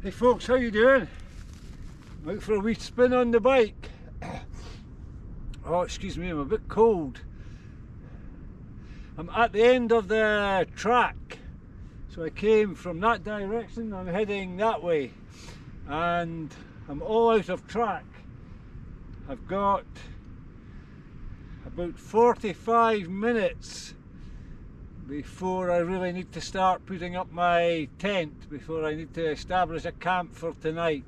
Hey folks, how you doing? I'm out for a wee spin on the bike. Oh, excuse me, I'm a bit cold. I'm at the end of the track. So I came from that direction, I'm heading that way. And I'm all out of track. I've got about 45 minutes before I really need to start putting up my tent, before I need to establish a camp for tonight.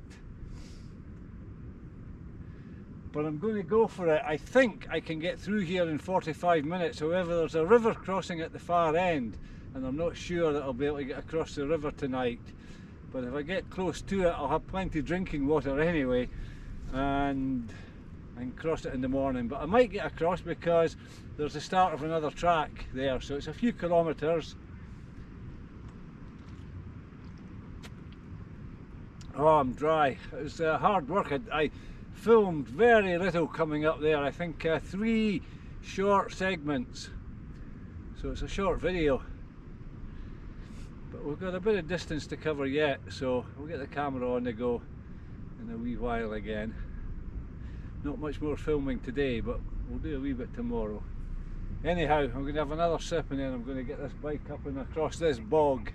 But I'm going to go for it. I think I can get through here in 45 minutes. However, there's a river crossing at the far end and I'm not sure that I'll be able to get across the river tonight. But if I get close to it, I'll have plenty of drinking water anyway, and I can cross it in the morning. But I might get across because there's the start of another track there, so it's a few kilometres. Oh, I'm dry. It was hard work. I filmed very little coming up there. I think 3 short segments, so it's a short video. But we've got a bit of distance to cover yet, so we'll get the camera on the go in a wee while again. Not much more filming today, but we'll do a wee bit tomorrow. Anyhow, I'm going to have another sip and then I'm going to get this bike up and across this bog.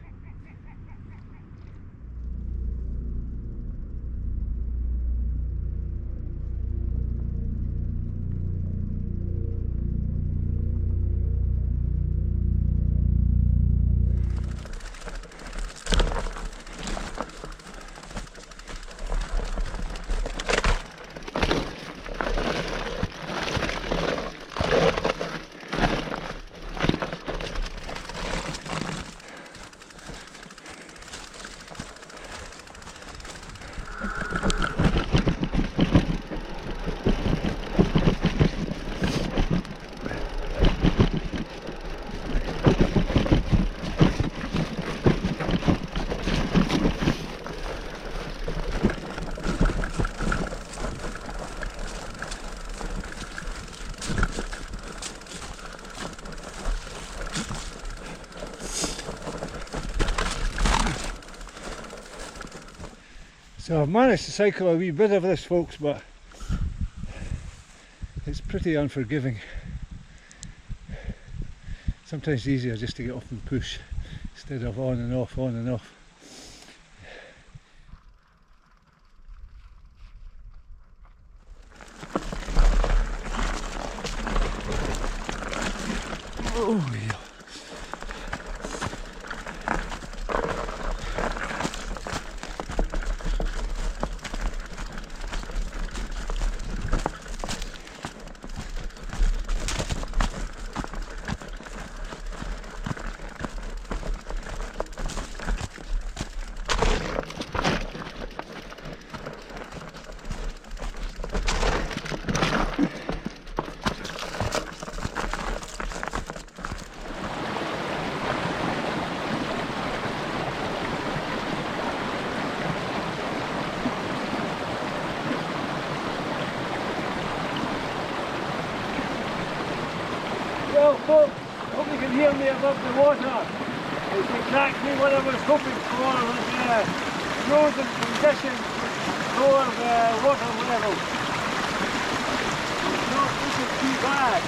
So I've managed to cycle a wee bit of this, folks, but it's pretty unforgiving. Sometimes it's easier just to get off and push instead of on and off, on and off. Oh yeah. Well folks, I hope you can hear me above the water. It's exactly what I was hoping for, with frozen conditions lower the water level. It's not looking too bad.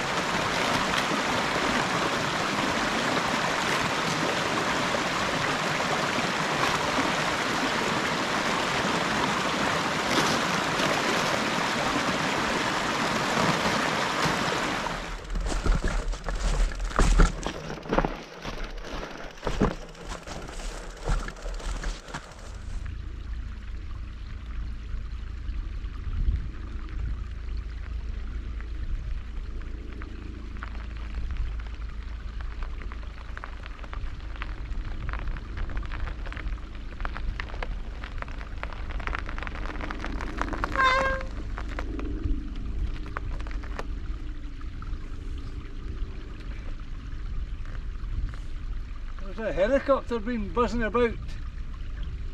There's a helicopter been buzzing about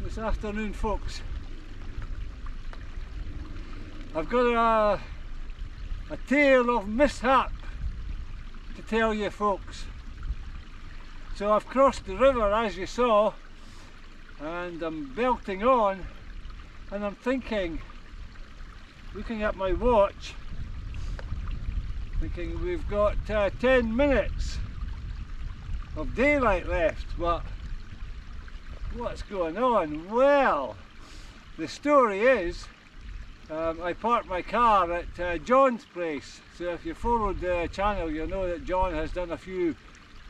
this afternoon, folks. I've got a tale of mishap to tell you, folks. So I've crossed the river, as you saw, and I'm belting on and I'm thinking, looking at my watch, thinking we've got 10 minutes of daylight left, but what's going on? Well, the story is I parked my car at John's place. So if you followed the channel, you'll know that John has done a few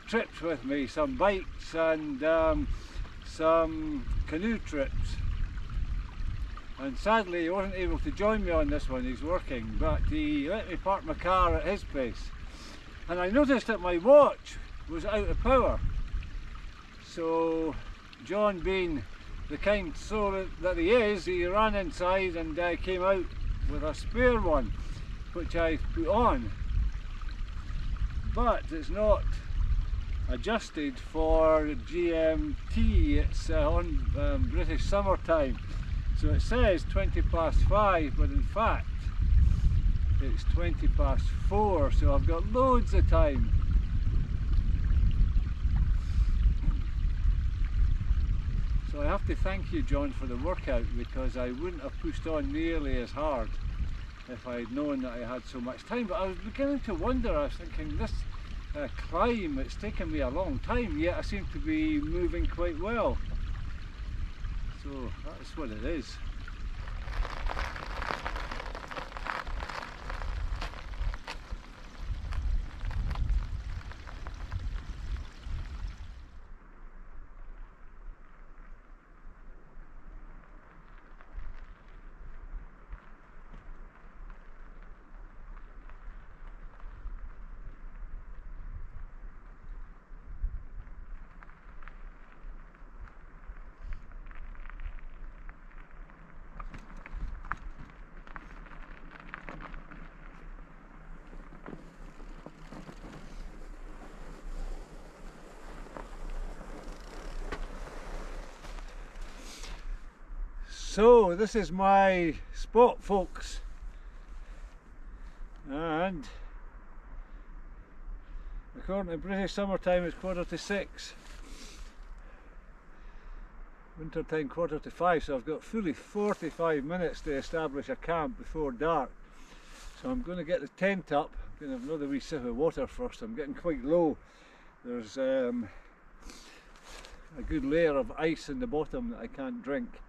trips with me, some bikes and some canoe trips. And sadly he wasn't able to join me on this one, he's working, but he let me park my car at his place. And I noticed that my watch was out of power. So John, being the kind soul that he is, he ran inside and came out with a spare one, which I put on. But it's not adjusted for GMT, it's on British summertime. So it says 5:20, but in fact it's 4:20, so I've got loads of time. So I have to thank you, John, for the workout, because I wouldn't have pushed on nearly as hard if I had known that I had so much time. But I was beginning to wonder, I was thinking, this climb, it's taken me a long time, yet I seem to be moving quite well. So that's what it is. So this is my spot, folks, and according to British summertime it's 6:15, winter time 4:45, so I've got fully 45 minutes to establish a camp before dark. So I'm going to get the tent up. I'm going to have another wee sip of water first. I'm getting quite low. There's a good layer of ice in the bottom that I can't drink.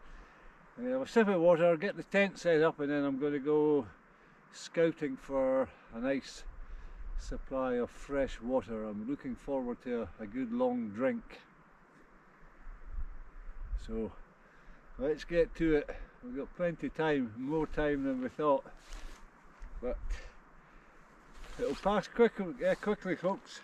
Have a sip of water, get the tent set up, and then I'm going to go scouting for a nice supply of fresh water. I'm looking forward to a good long drink. So let's get to it. We've got plenty of time, more time than we thought, but it'll pass quickly, folks.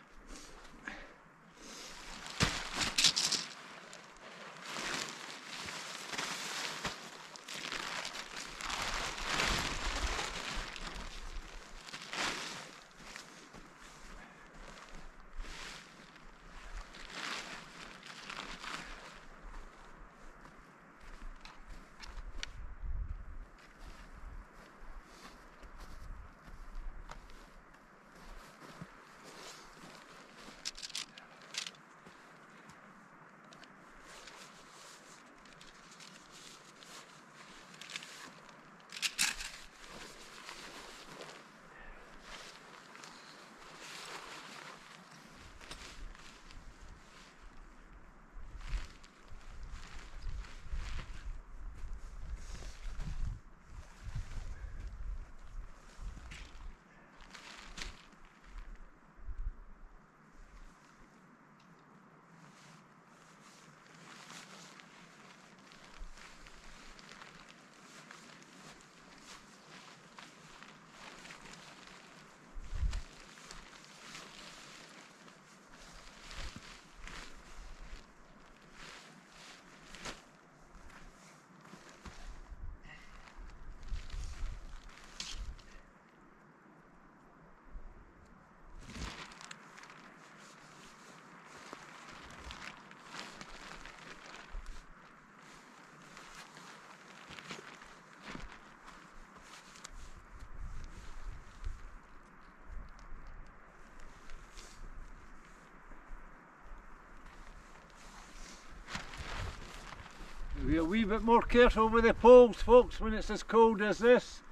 a wee bit more careful with the poles, folks, when it's as cold as this.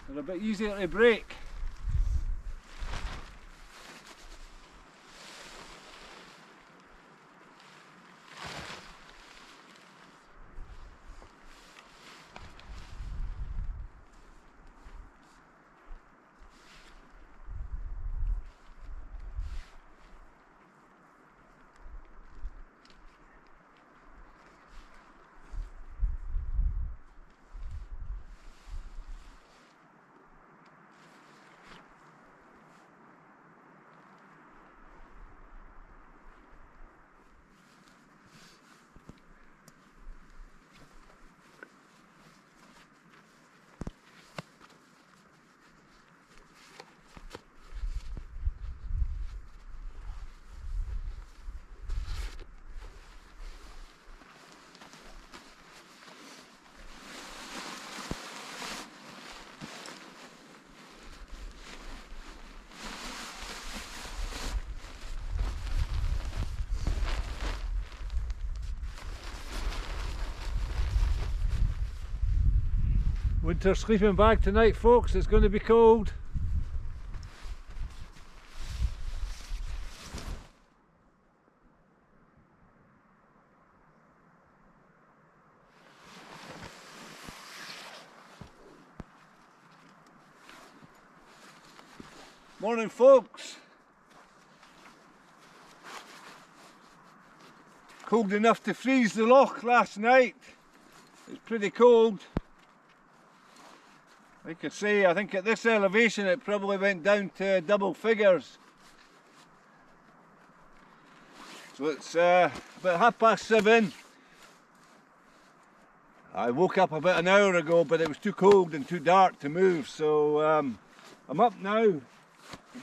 They're a bit easier to break. Winter sleeping bag tonight, folks. It's going to be cold. Morning, folks. Cold enough to freeze the loch last night. It's pretty cold. Like I say, I think at this elevation it probably went down to double figures. So it's about 7:30. I woke up about an hour ago, but it was too cold and too dark to move, so I'm up now to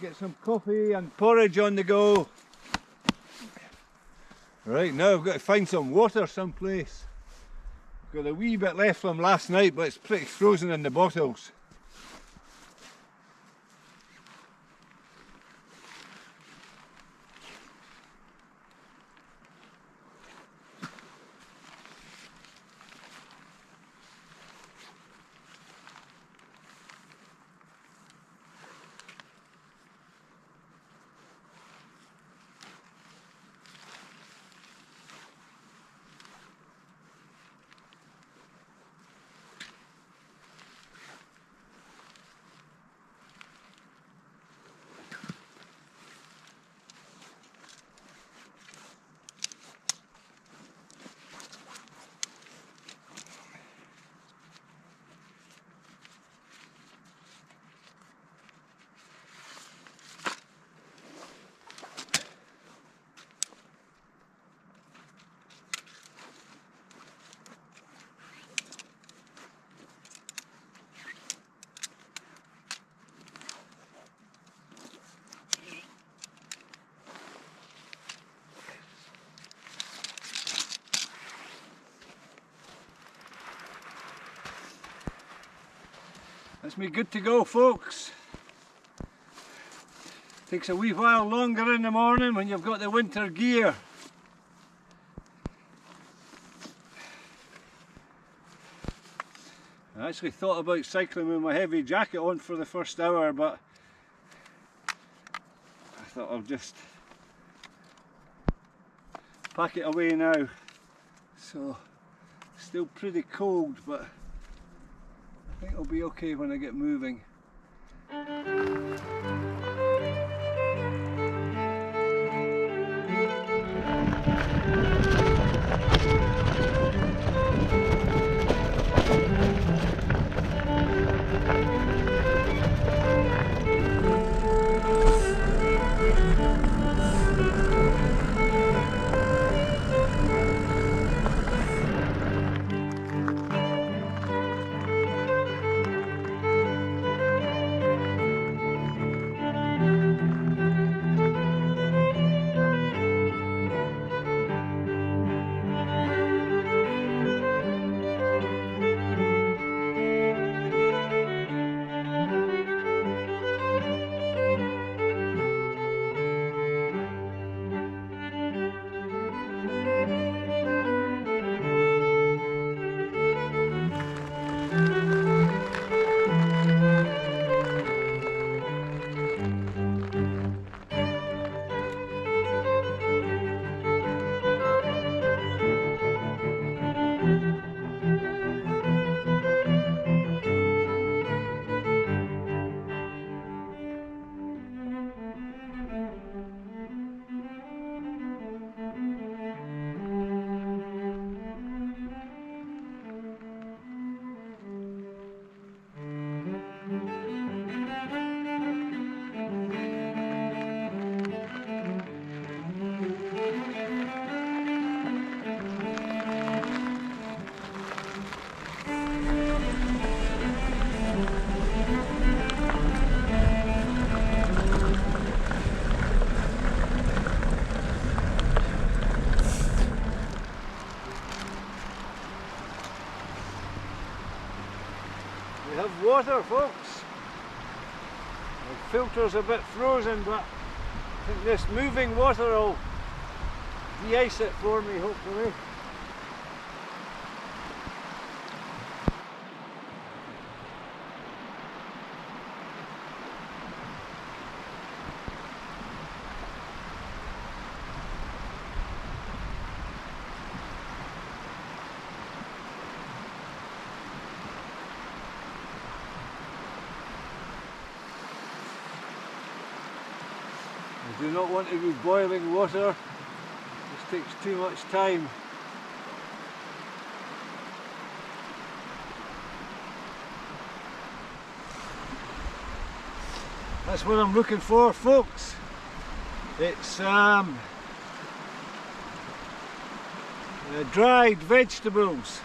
get some coffee and porridge on the go. Right, now I've got to find some water someplace. I've got a wee bit left from last night, but it's pretty frozen in the bottles. That's me good to go, folks. Takes a wee while longer in the morning when you've got the winter gear. I actually thought about cycling with my heavy jacket on for the first hour, but I thought I'll just pack it away now. So, still pretty cold, but I think it'll be okay when I get moving. water, folks. The filter's a bit frozen, but I think this moving water will de-ice it for me, hopefully. I do not want to be boiling water, this takes too much time. That's what I'm looking for, folks. It's dried vegetables.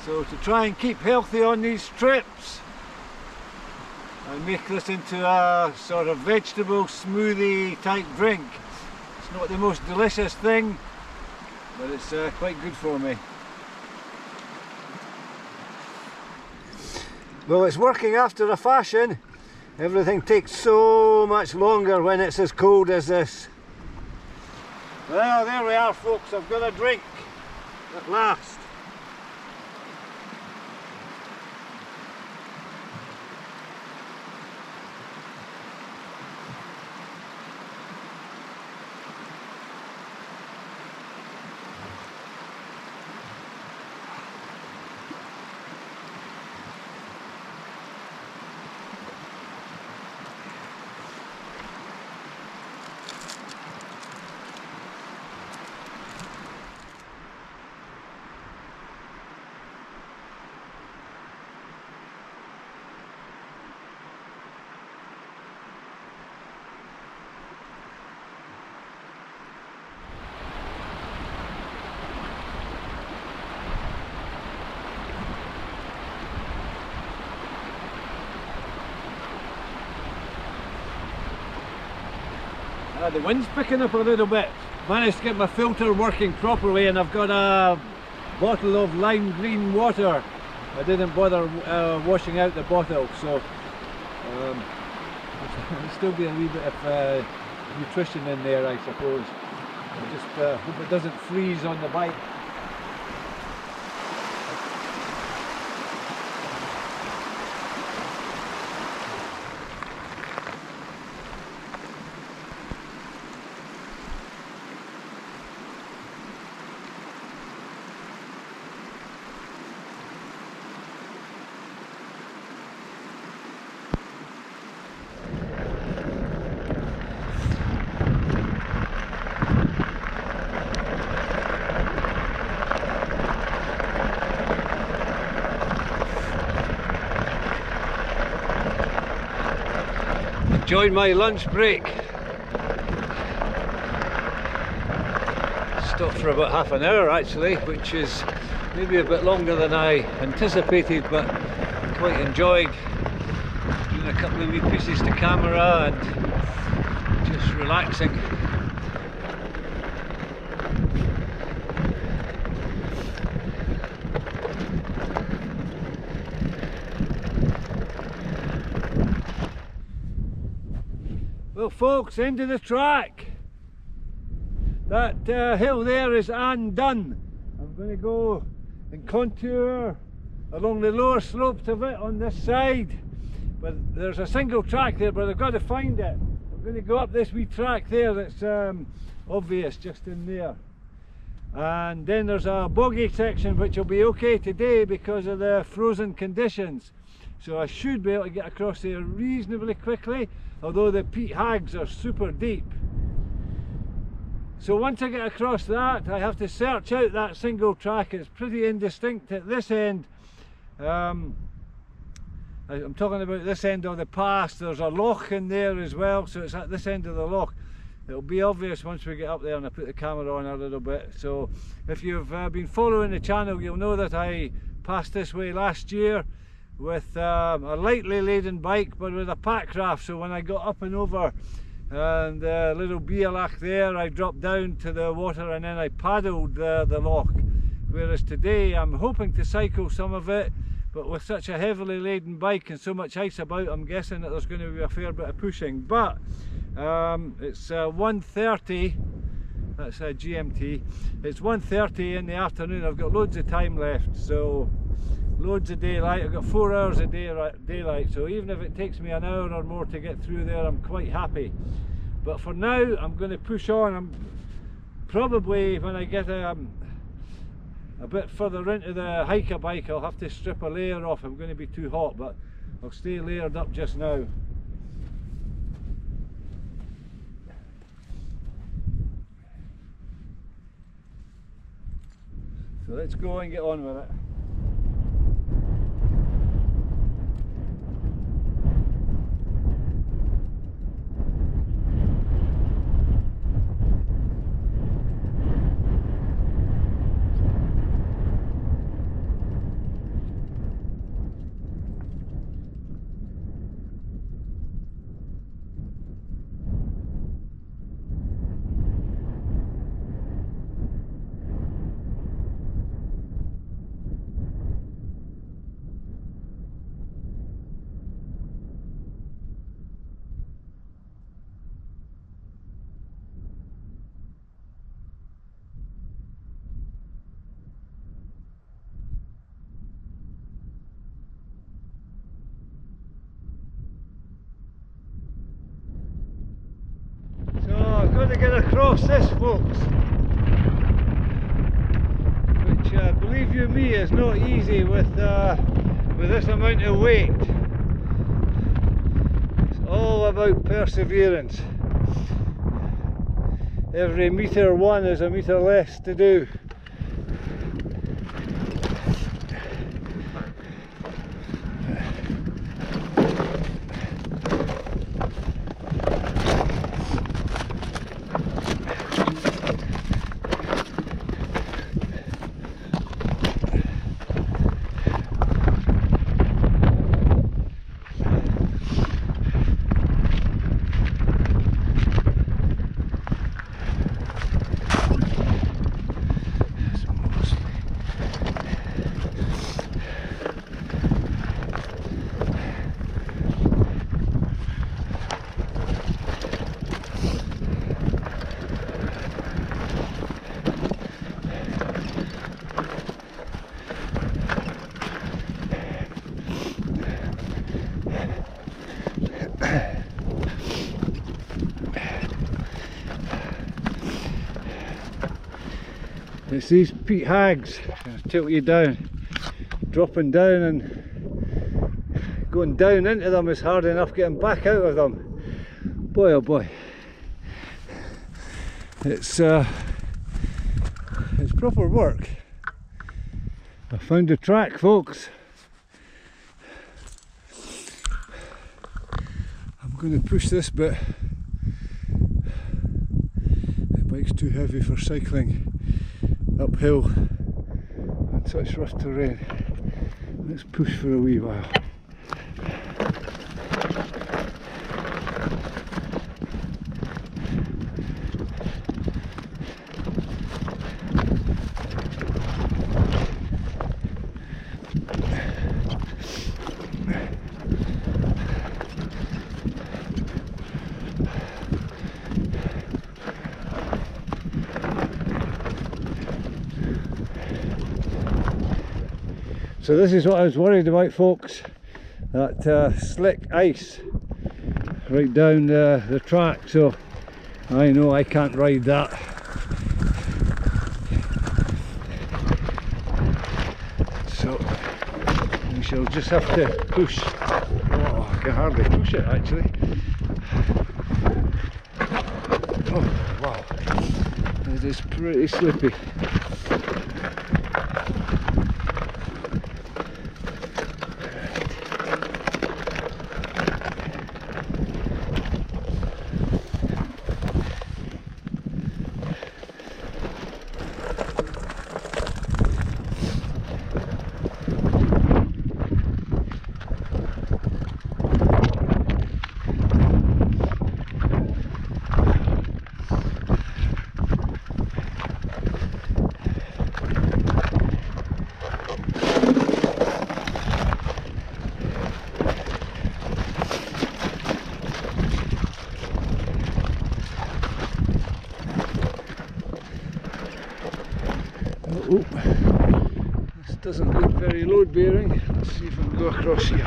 So to try and keep healthy on these trips, I make this into a sort of vegetable smoothie type drink. It's not the most delicious thing, but it's quite good for me. Well, it's working after a fashion. Everything takes so much longer when it's as cold as this. Well, there we are, folks. I've got a drink at last. The wind's picking up a little bit. Managed to get my filter working properly, and I've got a bottle of lime green water. I didn't bother washing out the bottle, so there'll still be a wee bit of nutrition in there, I suppose. I just hope it doesn't freeze on the bike. Enjoyed my lunch break. Stopped for about half an hour actually, which is maybe a bit longer than I anticipated, but quite enjoyed doing a couple of wee pieces to camera and just relaxing. Well folks, end of the track. That hill there is undone. I'm going to go and contour along the lower slopes of it on this side. But there's a single track there, but I've got to find it. I'm going to go up this wee track there that's obvious just in there. And then there's a boggy section which will be okay today because of the frozen conditions. So I should be able to get across there reasonably quickly, although the peat hags are super deep. So once I get across that, I have to search out that single track. It's pretty indistinct at this end. I'm talking about this end of the pass. There's a loch in there as well, so it's at this end of the loch. It'll be obvious once we get up there and I put the camera on a little bit. So if you've been following the channel, you'll know that I passed this way last year with a lightly laden bike but with a pack raft. So when I got up and over and a little bialach there, I dropped down to the water and then I paddled the loch. Whereas today I'm hoping to cycle some of it, but with such a heavily laden bike and so much ice about, I'm guessing that there's going to be a fair bit of pushing. But it's 1:30, that's a GMT, it's 1:30 in the afternoon. I've got loads of time left, so loads of daylight. I've got 4 hours of daylight, so even if it takes me an hour or more to get through there, I'm quite happy. But for now, I'm going to push on. I'm probably, when I get a bit further into the hiker bike, I'll have to strip a layer off. I'm going to be too hot, but I'll stay layered up just now. So let's go and get on with it. I've got to get across this, folks, which believe you me is not easy with this amount of weight. It's all about perseverance. Every metre one is a metre less to do. It's these peat hags, tilt you down, dropping down and going down into them is hard enough, getting back out of them, boy oh boy. It's proper work. I found a track, folks. I'm going to push this bit. The bike's too heavy for cycling uphill on such rough terrain. Let's push for a wee while. So this is what I was worried about, folks, that slick ice right down the track, so I know I can't ride that. So we shall just have to push. Oh, I can hardly push it actually. Oh wow, it is pretty slippy. Oh, this doesn't look very load bearing. Let's see if I can go across here.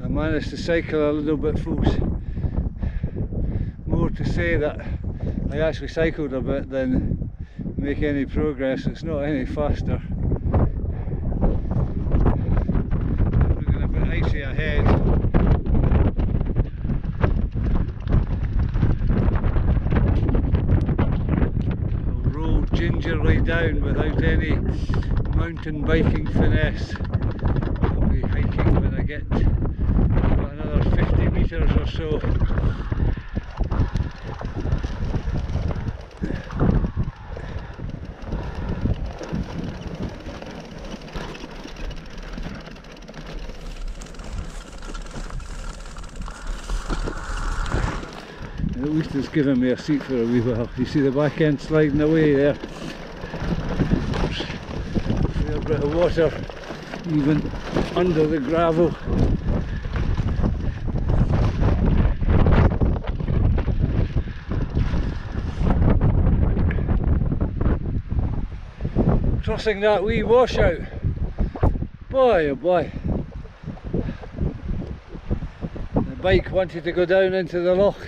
I managed to cycle a little bit, folks. More to say that I actually cycled a bit than make any progress. It's not any faster. Looking a bit icy ahead. I'll roll gingerly down without any mountain biking finesse. I'll be hiking when I get about another 50 metres or so. At least it's given me a seat for a wee while. You see the back end sliding away there. See a bit of water even under the gravel. Crossing that wee washout. Boy oh boy. The bike wanted to go down into the loch.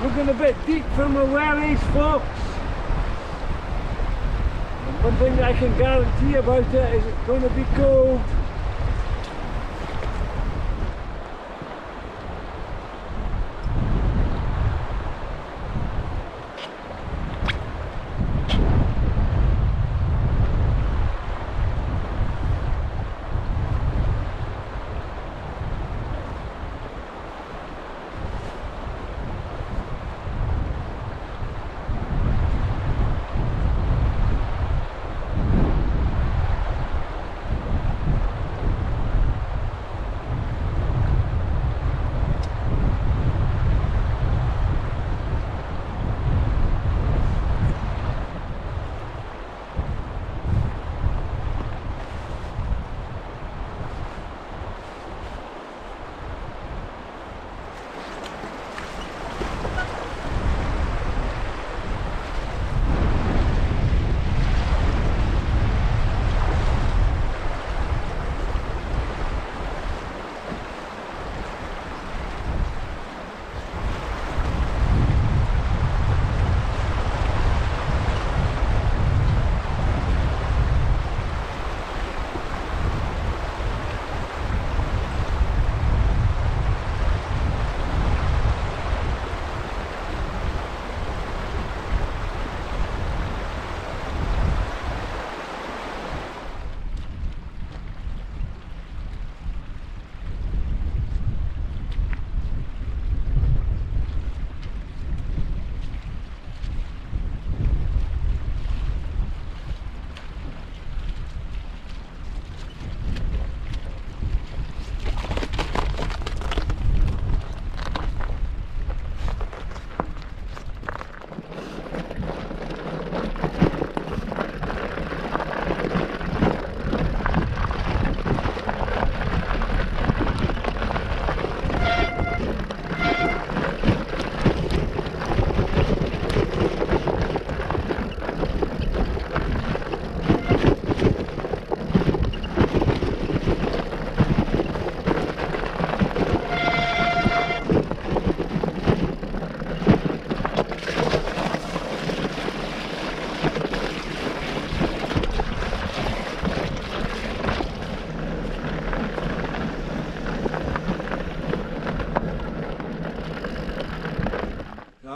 Looking a bit deep for my wellies, folks. And one thing that I can guarantee about it is it's going to be cold.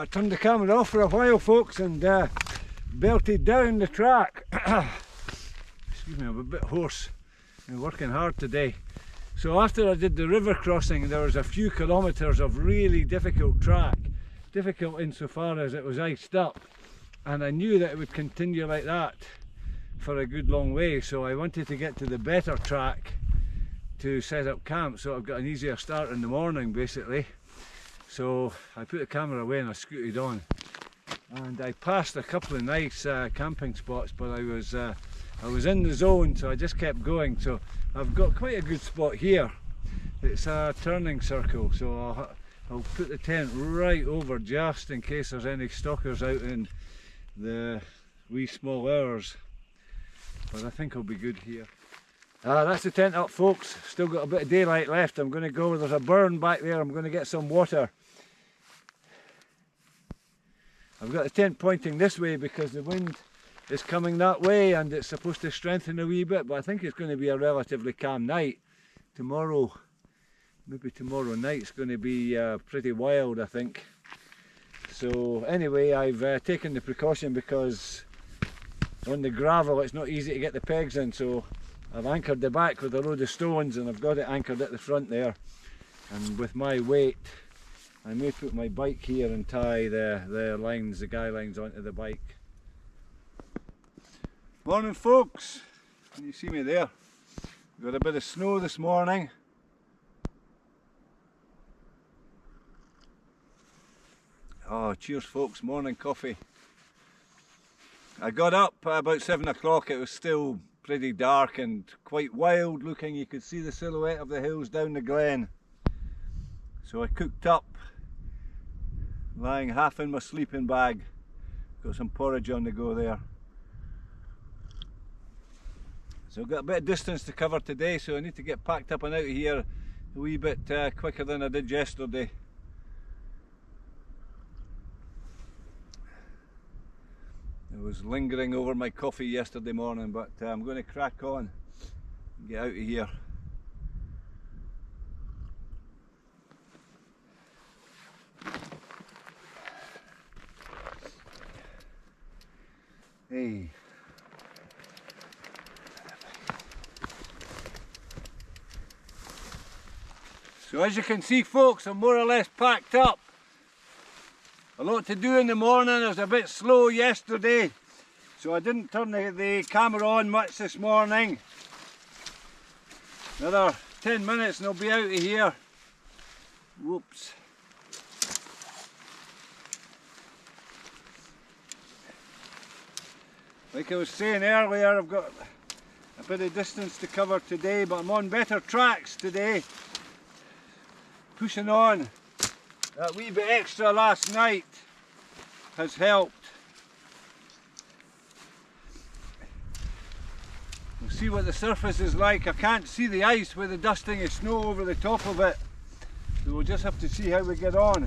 I turned the camera off for a while, folks, and belted down the track. Excuse me, I'm a bit hoarse. I'm working hard today. So after I did the river crossing, there was a few kilometres of really difficult track. Difficult insofar as it was iced up, and I knew that it would continue like that for a good long way, so I wanted to get to the better track to set up camp, so I've got an easier start in the morning basically. So I put the camera away and I scooted on, and I passed a couple of nice camping spots, but I was in the zone, so I just kept going. So I've got quite a good spot here. It's a turning circle, so I'll put the tent right over just in case there's any stalkers out in the wee small hours, but I think I'll be good here. That's the tent up, folks. Still got a bit of daylight left. I'm going to go, there's a burn back there, I'm going to get some water. I've got the tent pointing this way because the wind is coming that way and it's supposed to strengthen a wee bit, but I think it's going to be a relatively calm night. Tomorrow, maybe tomorrow night's going to be pretty wild, I think. So anyway, I've taken the precaution because on the gravel it's not easy to get the pegs in, so I've anchored the back with a load of stones and I've got it anchored at the front there. And with my weight, I may put my bike here and tie the lines, the guy lines onto the bike. Morning, folks. Can you see me there? We've got a bit of snow this morning. Oh, cheers, folks. Morning coffee. I got up about 7 o'clock. It was still pretty dark and quite wild looking. You could see the silhouette of the hills down the glen. So I cooked up, lying half in my sleeping bag. Got some porridge on the go there. So I've got a bit of distance to cover today, so I need to get packed up and out of here a wee bit quicker than I did yesterday. I was lingering over my coffee yesterday morning, but I'm going to crack on and get out of here. Hey. So as you can see, folks, I'm more or less packed up. A lot to do in the morning. I was a bit slow yesterday, so I didn't turn the camera on much this morning. Another 10 minutes and I'll be out of here. Whoops. Like I was saying earlier, I've got a bit of distance to cover today, but I'm on better tracks today. Pushing on. That wee bit extra last night has helped. We'll see what the surface is like. I can't see the ice with the dusting of snow over the top of it, so we'll just have to see how we get on.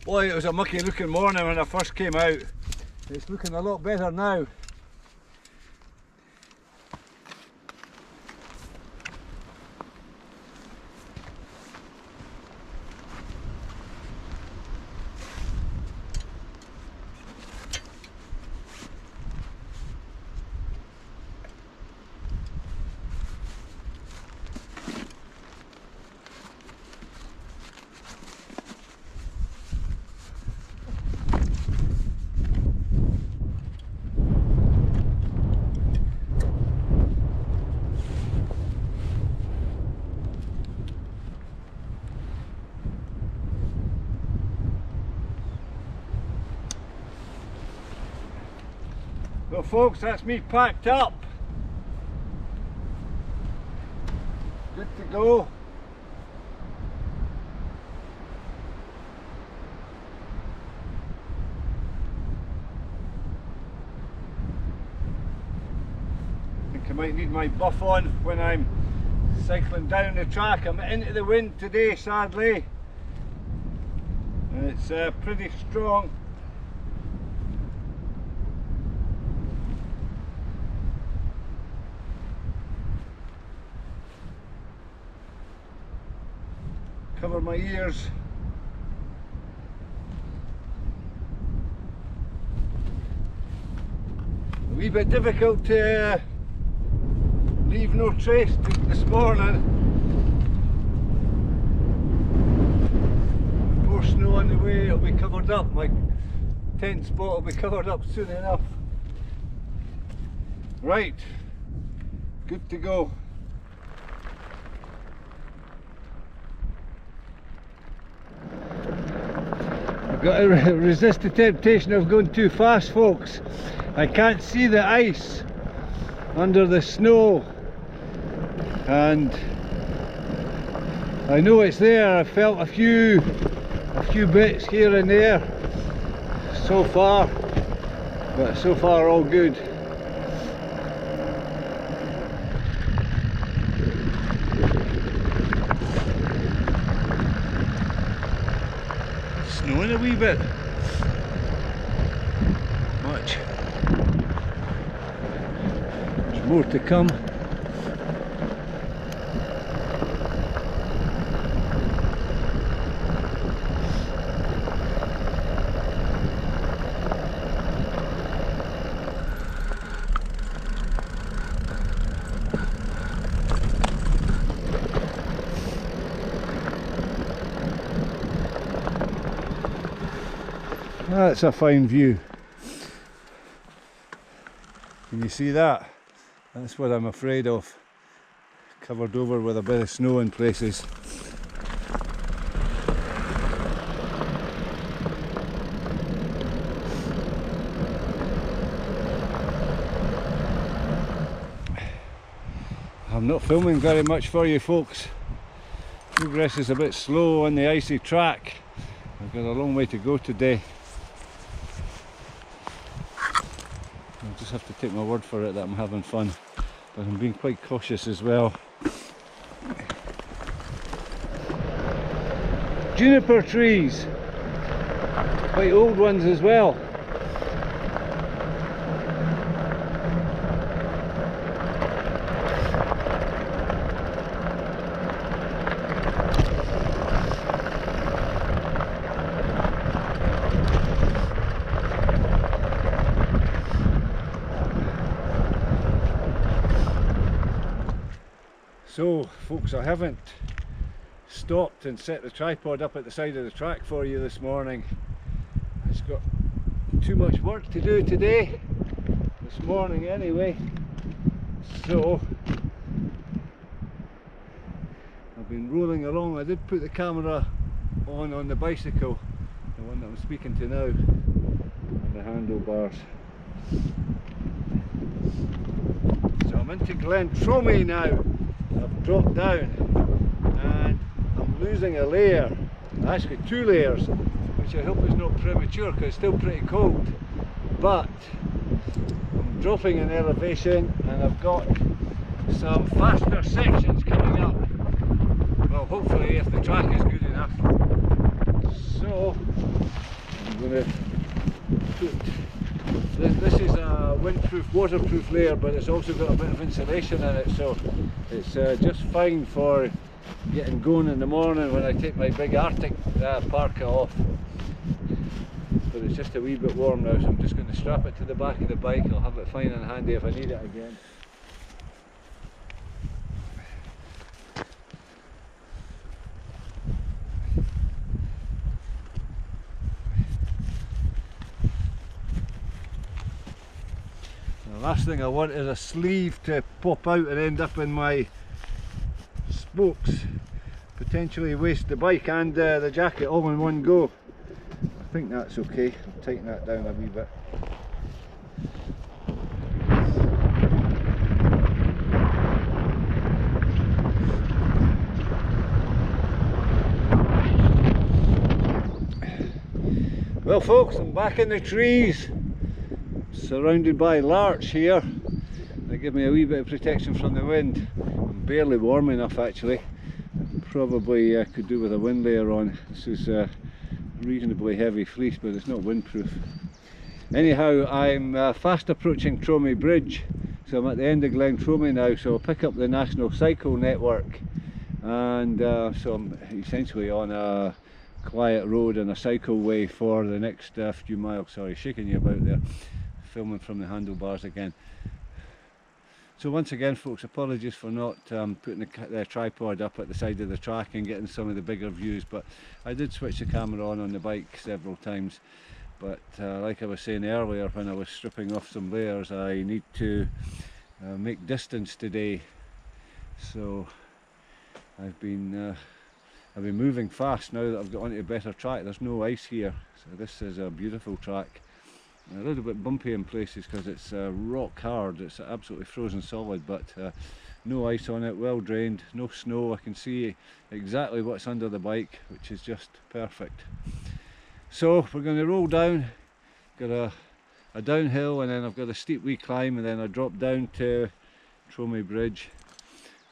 Boy, it was a mucky looking morning when I first came out. It's looking a lot better now. So folks, that's me packed up. Good to go. I might need my buff on when I'm cycling down the track. I'm into the wind today, sadly, and it's pretty strong. Cover my ears. A wee bit difficult to leave no trace this morning. More snow on the way, it'll be covered up. My tent spot will be covered up soon enough. Right, good to go. I've got to resist the temptation of going too fast, folks. I can't see the ice under the snow, and I know it's there. I've felt a few bits here and there so far, but so far all good. Snowing a wee bit. Much. There's more to come. That's a fine view. Can you see that? That's what I'm afraid of. Covered over with a bit of snow in places. I'm not filming very much for you folks. Progress is a bit slow on the icy track. I've got a long way to go today. I'll just have to take my word for it that I'm having fun, but I'm being quite cautious as well. Juniper trees, quite old ones as well. So folks, I haven't stopped and set the tripod up at the side of the track for you this morning. It's got too much work to do today, this morning anyway, so I've been rolling along. I did put the camera on the bicycle, the one that I'm speaking to now, on the handlebars. So I'm into Glen Tromie now. I've dropped down and I'm losing a layer, actually 2 layers, which I hope is not premature because it's still pretty cold, but I'm dropping in elevation and I've got some faster sections coming up, well hopefully if the track is good enough. So I'm going to put this is a windproof, waterproof layer, but it's also got a bit of insulation in it, so it's just fine for getting going in the morning when I take my big Arctic parka off. But it's just a wee bit warm now, so I'm just going to strap it to the back of the bike. I'll have it fine and handy if I need it again. The last thing I want is a sleeve to pop out and end up in my spokes, potentially waste the bike and the jacket all in one go. I think that's okay. I'll tighten that down a wee bit. Well folks, I'm back in the trees, surrounded by larch here, They give me a wee bit of protection from the wind. I'm barely warm enough actually. Probably could do with a wind layer on. This is reasonably heavy fleece, but it's not windproof. Anyhow, I'm fast approaching Tromey Bridge, so I'm at the end of Glen Tromey now, so I'll pick up the National Cycle Network, and so I'm essentially on a quiet road and a cycleway for the next few miles. Sorry, shaking you about there, filming from the handlebars again. So once again folks, apologies for not putting the tripod up at the side of the track and getting some of the bigger views, but I did switch the camera on the bike several times. But like I was saying earlier when I was stripping off some layers, I need to make distance today. So I've been moving fast now that I've got onto a better track. There's no ice here, so this is a beautiful track. A little bit bumpy in places because it's rock hard, it's absolutely frozen solid, but no ice on it, well drained, no snow. I can see exactly what's under the bike, which is just perfect. So we're going to roll down, got a downhill, and then I've got a steep wee climb, and then I drop down to Tromey Bridge,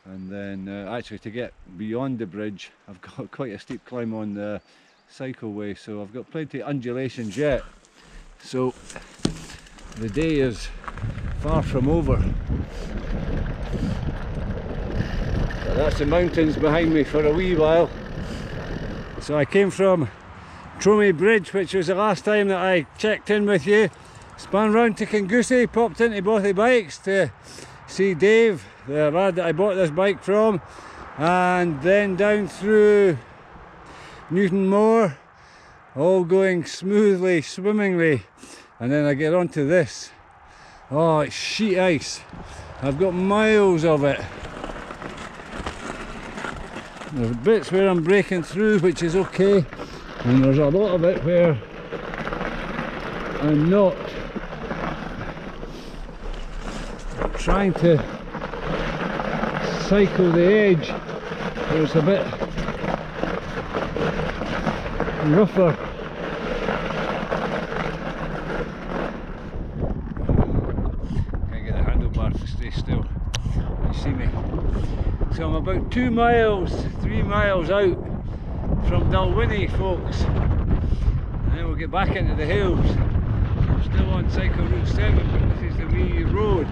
and then actually to get beyond the bridge I've got quite a steep climb on the cycleway, so I've got plenty of undulations yet. So the day is far from over. But that's the mountains behind me for a wee while. So I came from Tromey Bridge, which was the last time that I checked in with you. Spun round to Kingussie, popped into both the bikes to see Dave, the lad that I bought this bike from, and then down through Newton Moor, all going smoothly, swimmingly, and then I get onto this. Oh, it's sheet ice. I've got miles of it. There's bits where I'm breaking through, which is okay, and there's a lot of it where I'm not. I'm trying to cycle the edge where it's a bit rougher. Can't get the handlebar to stay still. You see me. So I'm about 2 miles, 3 miles out from Dalwhinnie, folks, and then we'll get back into the hills. I'm still on Cycle Route 7, but this is the wee road.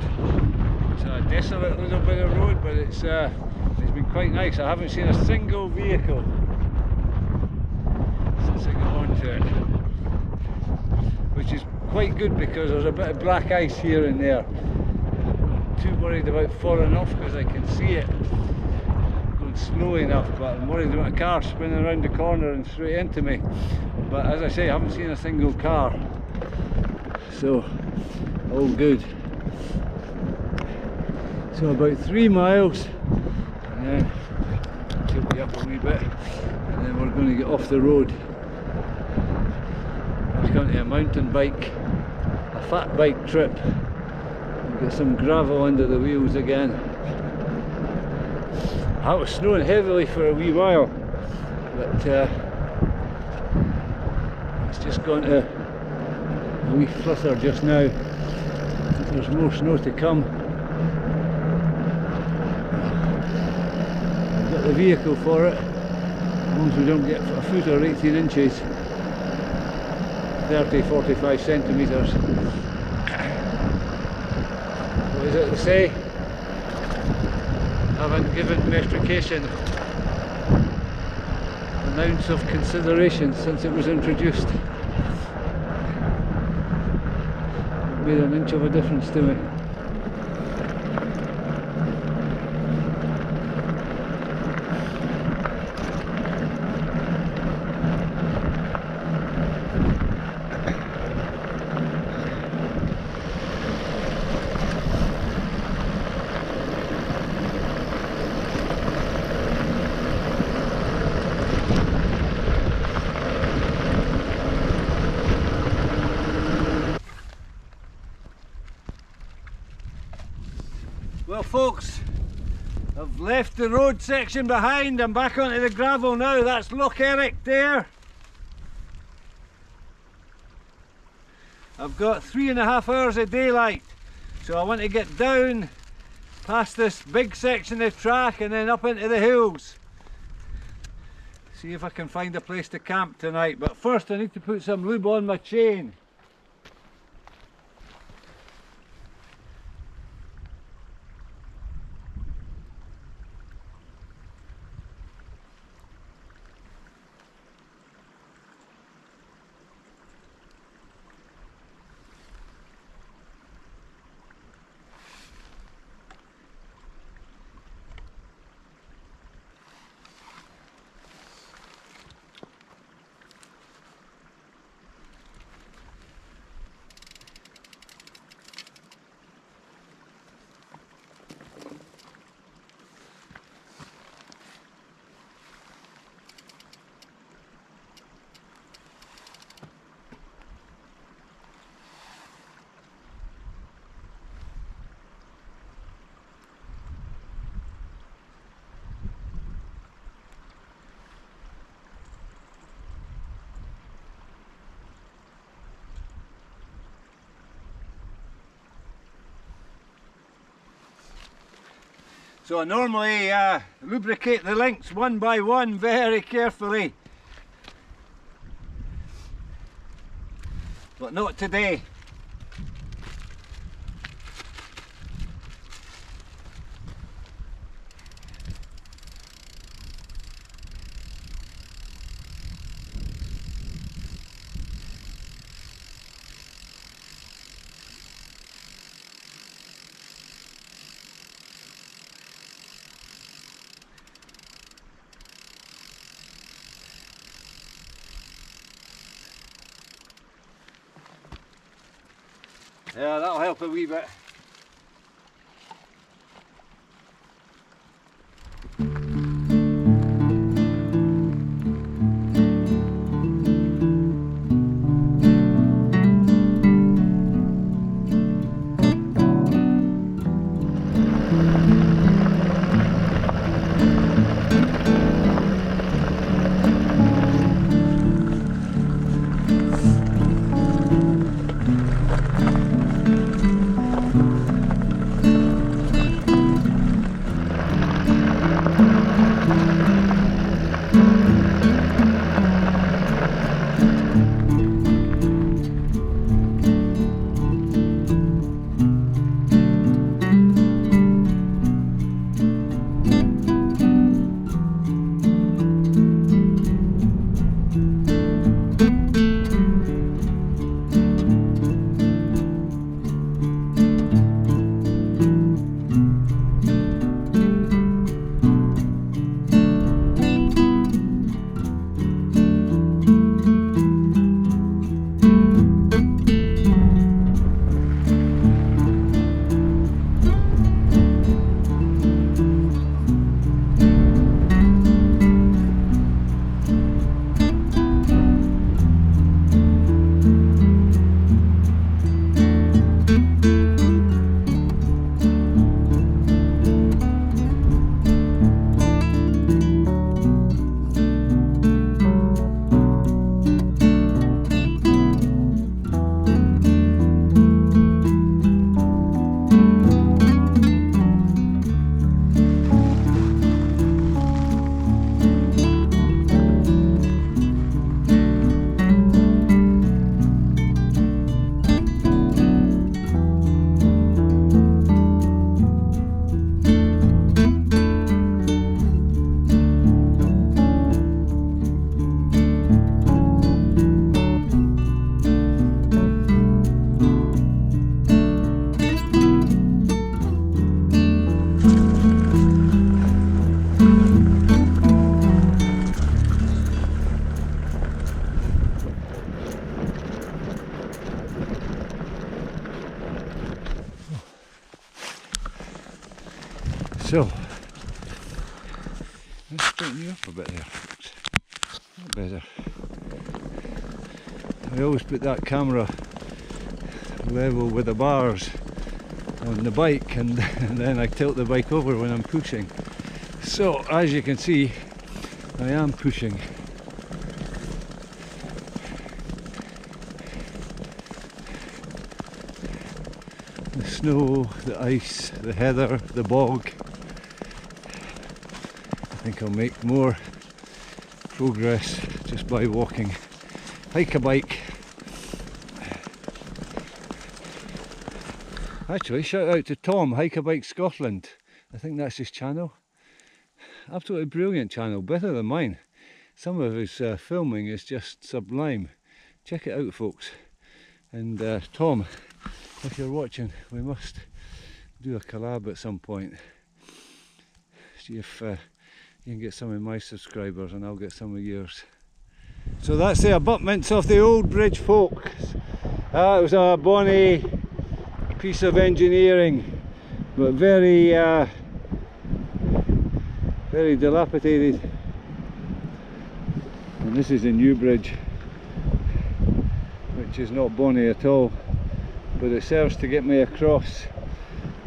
It's a desolate little bit of road, but it's been quite nice. I haven't seen a single vehicle since I got onto it, which is quite good because there's a bit of black ice here and there. I'm not too worried about falling off because I can see it going slow enough, but I'm worried about a car spinning around the corner and straight into me. But as I say, I haven't seen a single car, so all good. So about 3 miles, and then tilt me up a wee bit, and then we're going to get off the road. I've gone to a mountain bike, a fat bike trip, and get some gravel under the wheels again. It was snowing heavily for a wee while, but it's just gone to a wee flutter just now. There's more snow to come. I've got the vehicle for it, as long as we don't get a foot or 18 inches. 30-45 centimetres. What is it to say? I haven't given metrication an ounce of consideration since it was introduced. It made an inch of a difference to me. Well folks, I've left the road section behind. I'm back onto the gravel now. That's Loch Eric there. I've got 3.5 hours of daylight, so I want to get down past this big section of track and then up into the hills. See if I can find a place to camp tonight, but first I need to put some lube on my chain. So I normally lubricate the links one by one very carefully, but not today. Yeah, that'll help a wee bit. So, let's straighten you up a bit there. Not better. I always put that camera level with the bars on the bike, and then I tilt the bike over when I'm pushing. So, as you can see, I am pushing. The snow, the ice, the heather, the bog. I think I'll make more progress just by walking. Hike a bike. Actually, shout out to Tom, Hike a Bike Scotland. I think that's his channel. Absolutely brilliant channel, better than mine. Some of his filming is just sublime. Check it out, folks. And Tom, if you're watching, we must do a collab at some point. See if you can get some of my subscribers and I'll get some of yours. So that's the abutments of the old bridge, folks. It was a bonny piece of engineering, but very very dilapidated. And this is a new bridge, which is not bonny at all, but it serves to get me across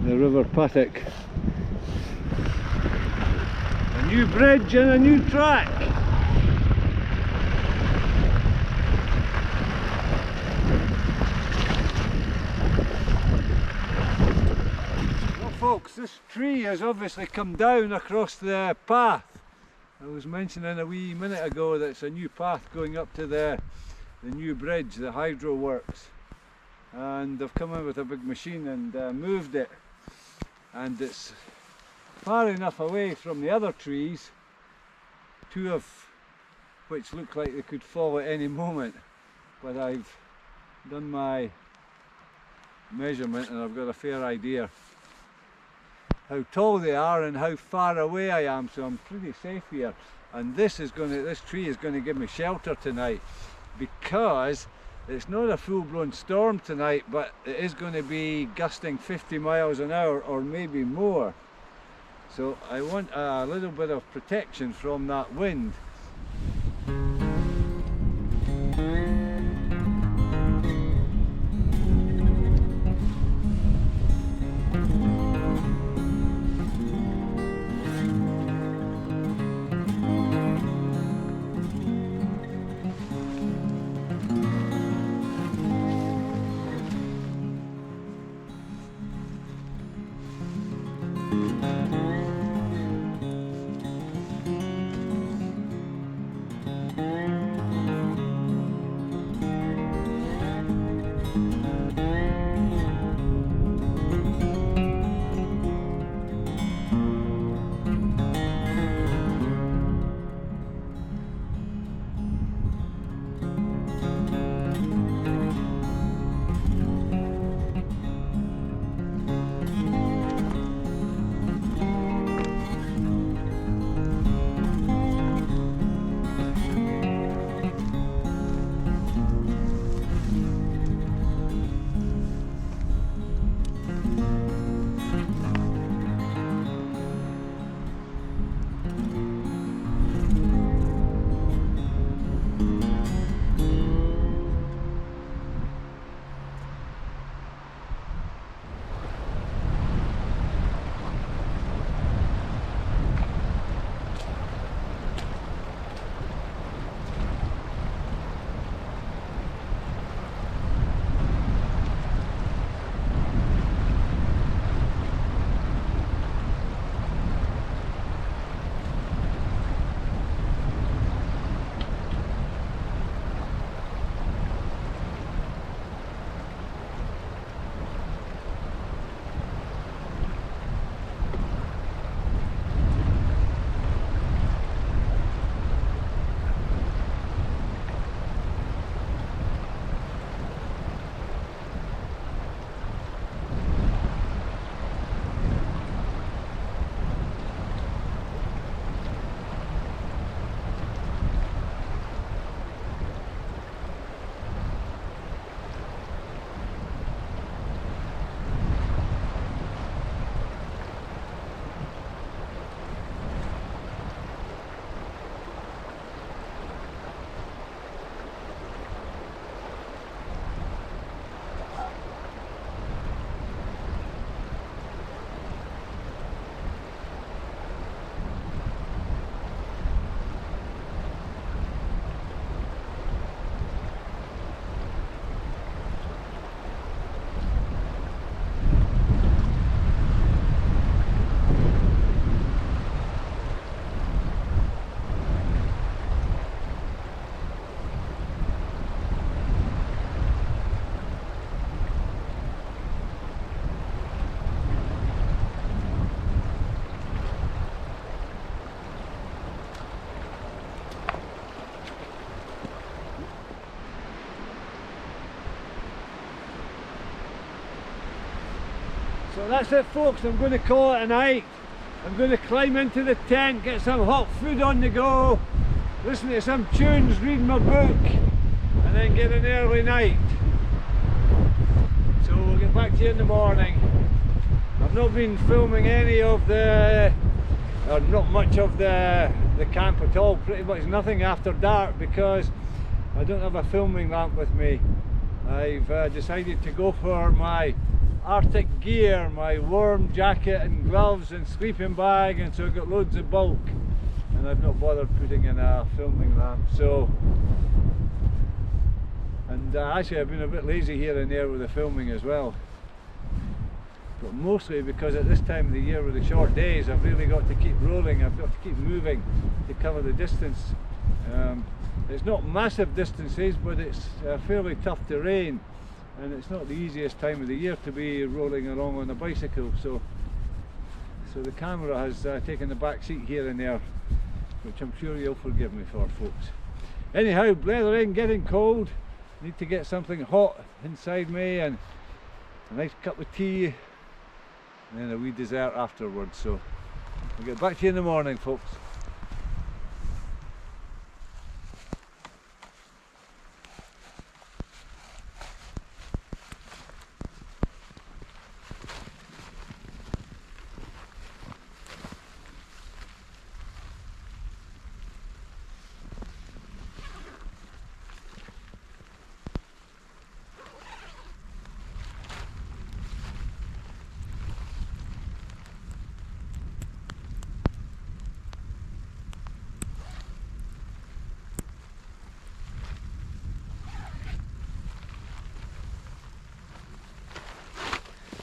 the River Patek. A new bridge and a new track. Well, folks, this tree has obviously come down across the path. I was mentioning a wee minute ago that it's a new path going up to the new bridge, the hydro works, and they've come in with a big machine and moved it, and it's far enough away from the other trees, two of which look like they could fall at any moment, but I've done my measurement and I've got a fair idea how tall they are and how far away I am, so I'm pretty safe here. And this tree is going to give me shelter tonight, because it's not a full-blown storm tonight, but it is going to be gusting 50 miles an hour or maybe more. So I want a little bit of protection from that wind. So that's it folks, I'm going to call it a night. I'm going to climb into the tent, get some hot food on the go, listen to some tunes, read my book, and then get an early night. So we'll get back to you in the morning. I've not been filming any of the, or not much of the camp at all, pretty much nothing after dark because I don't have a filming lamp with me. I've decided to go for my Arctic gear, my warm jacket and gloves and sleeping bag, and so I've got loads of bulk and I've not bothered putting in a filming lamp. So, and actually I've been a bit lazy here and there with the filming as well, but mostly because at this time of the year with the short days I've really got to keep rolling, I've got to keep moving to cover the distance. It's not massive distances, but it's fairly tough terrain, and it's not the easiest time of the year to be rolling along on a bicycle, so the camera has taken the back seat here and there, which I'm sure you'll forgive me for, folks. Anyhow, blethering, getting cold, need to get something hot inside me and a nice cup of tea and then a wee dessert afterwards. So I'll get back to you in the morning, folks.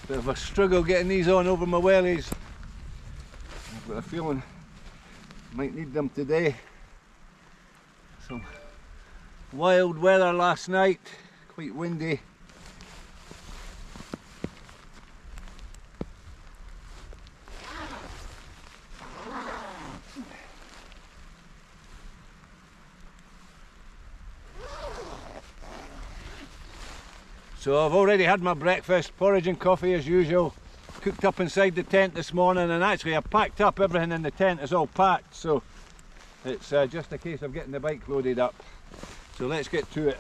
Bit of a struggle getting these on over my wellies. I've got a feeling I might need them today. Some wild weather last night, quite windy. So I've already had my breakfast, porridge and coffee as usual, cooked up inside the tent this morning, and actually I've packed up everything in the tent, is all packed, so it's just a case of getting the bike loaded up. So let's get to it.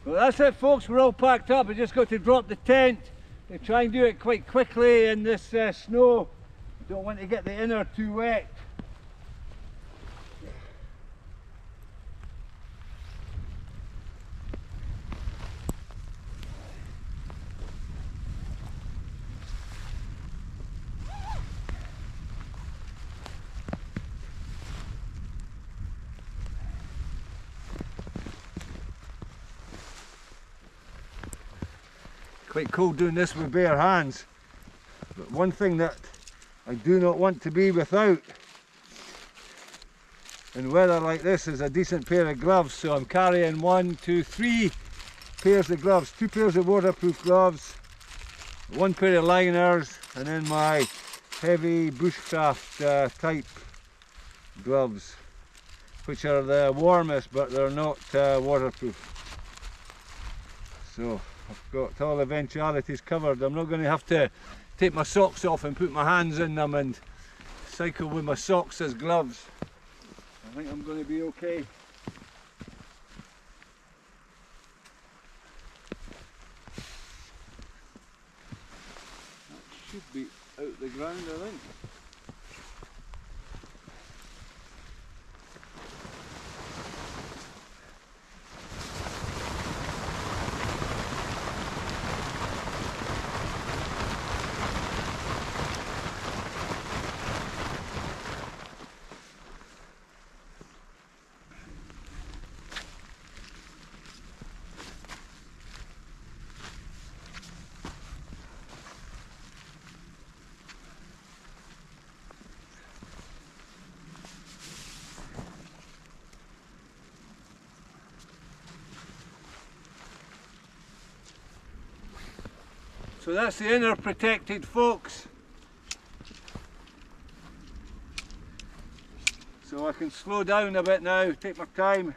Well, that's it folks, we're all packed up. I just got to drop the tent to try and do it quite quickly in this snow. Don't want to get the inner too wet. Quite cold doing this with bare hands, but one thing that I do not want to be without in weather like this is a decent pair of gloves. So I'm carrying 3 pairs of gloves, 2 pairs of waterproof gloves, 1 pair of liners, and then my heavy bushcraft type gloves, which are the warmest but they're not waterproof. So I've got all eventualities covered. I'm not going to have to take my socks off and put my hands in them and cycle with my socks as gloves. I think I'm going to be okay. That should be out the ground, I think. So that's the inner protected, folks. So I can slow down a bit now, take my time.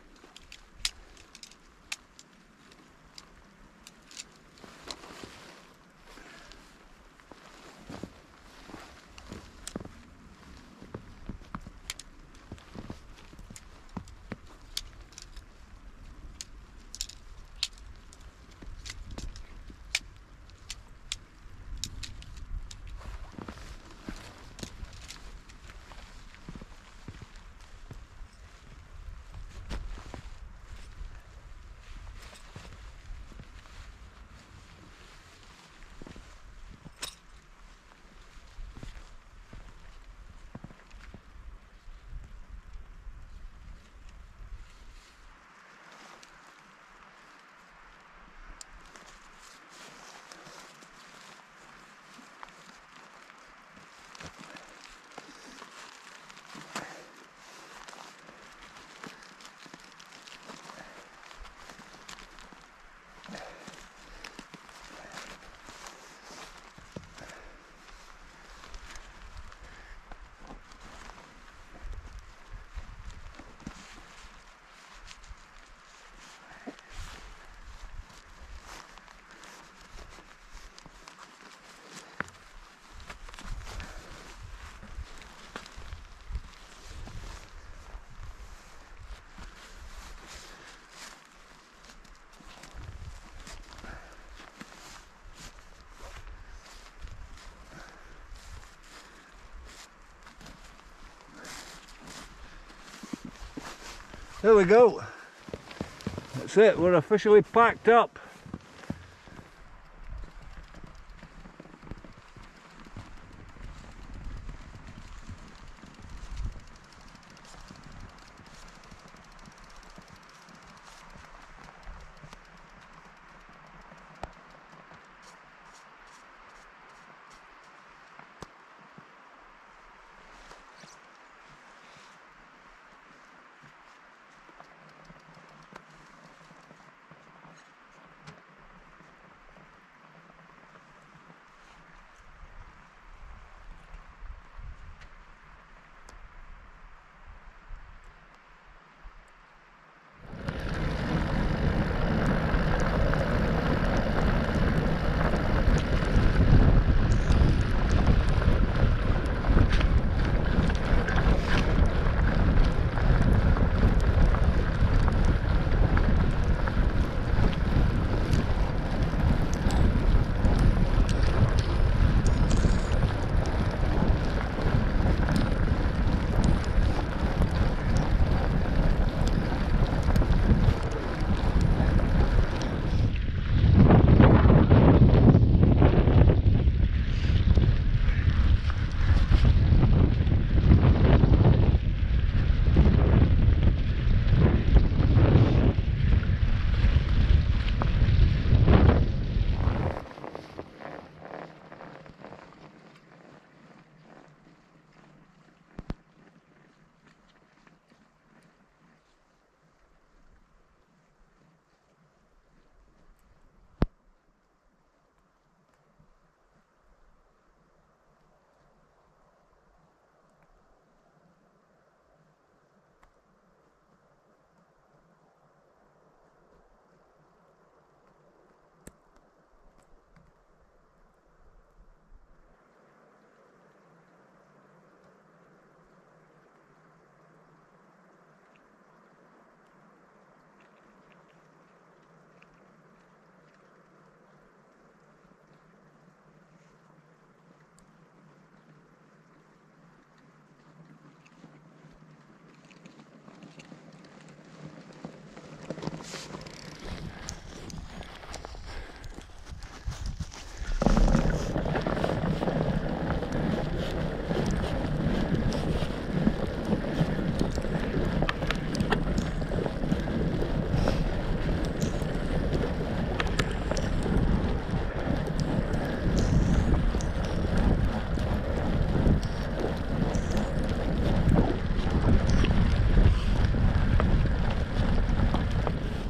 There we go. That's it, we're officially packed up.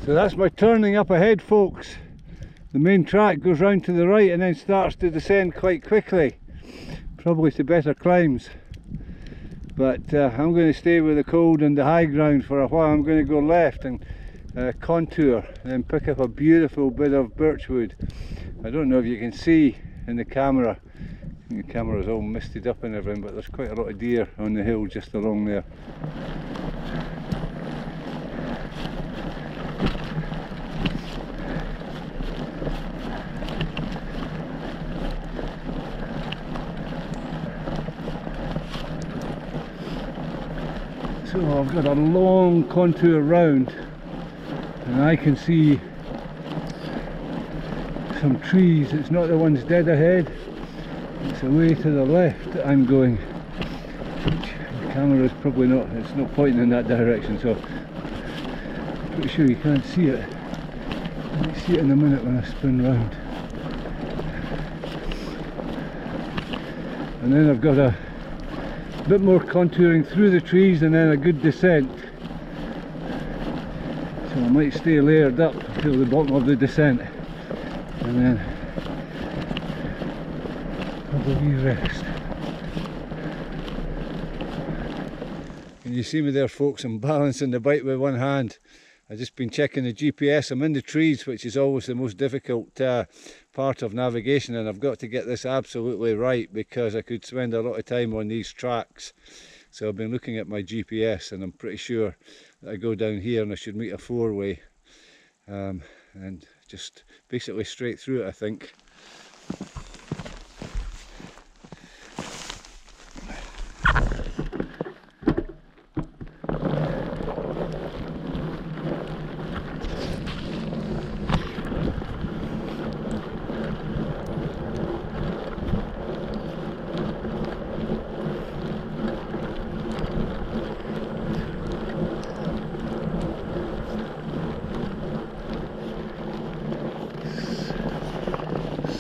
So that's my turning up ahead, folks. The main track goes round to the right and then starts to descend quite quickly, probably to better climbs. But I'm going to stay with the cold and the high ground for a while. I'm going to go left and contour and then pick up a beautiful bit of birchwood. I don't know if you can see in the camera. I think the camera is all misted up and everything, but there's quite a lot of deer on the hill just along there. So I've got a long contour round and I can see some trees. It's not the ones dead ahead, it's away to the left that I'm going. The camera is probably not, it's not pointing in that direction, so I'm pretty sure you can't see it. You might see it in a minute when I spin round. And then I've got a bit more contouring through the trees and then a good descent. So I might stay layered up until the bottom of the descent and then have a wee rest. Can you see me there, folks? I'm balancing the bike with one hand. I've just been checking the GPS. I'm in the trees, which is always the most difficult part of navigation, and I've got to get this absolutely right because I could spend a lot of time on these tracks. So I've been looking at my GPS and I'm pretty sure that I go down here and I should meet a four-way and just basically straight through it, I think.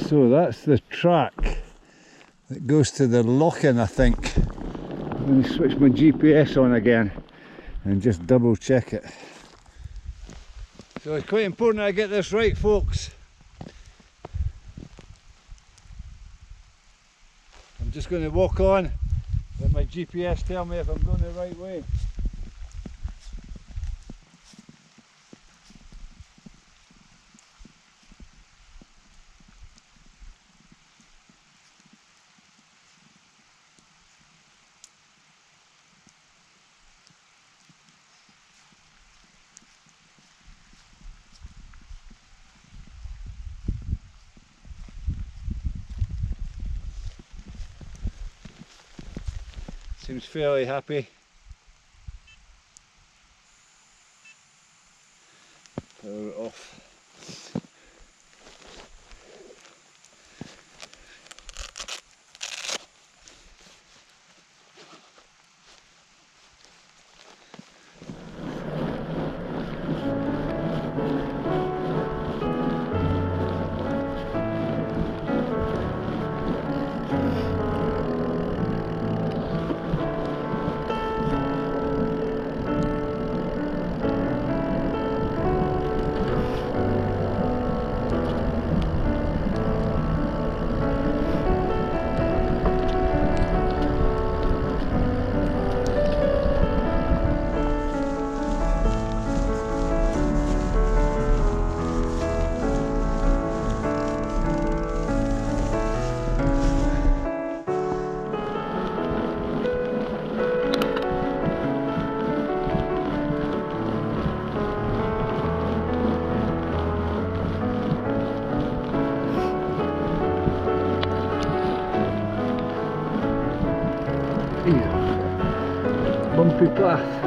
So that's the track that goes to the lock-in, I think. I'm going to switch my GPS on again and just double check it. So it's quite important I get this right, folks. I'm just going to walk on, let my GPS tell me if I'm going the right way. Seems fairly happy. Power it off. Bumpy path.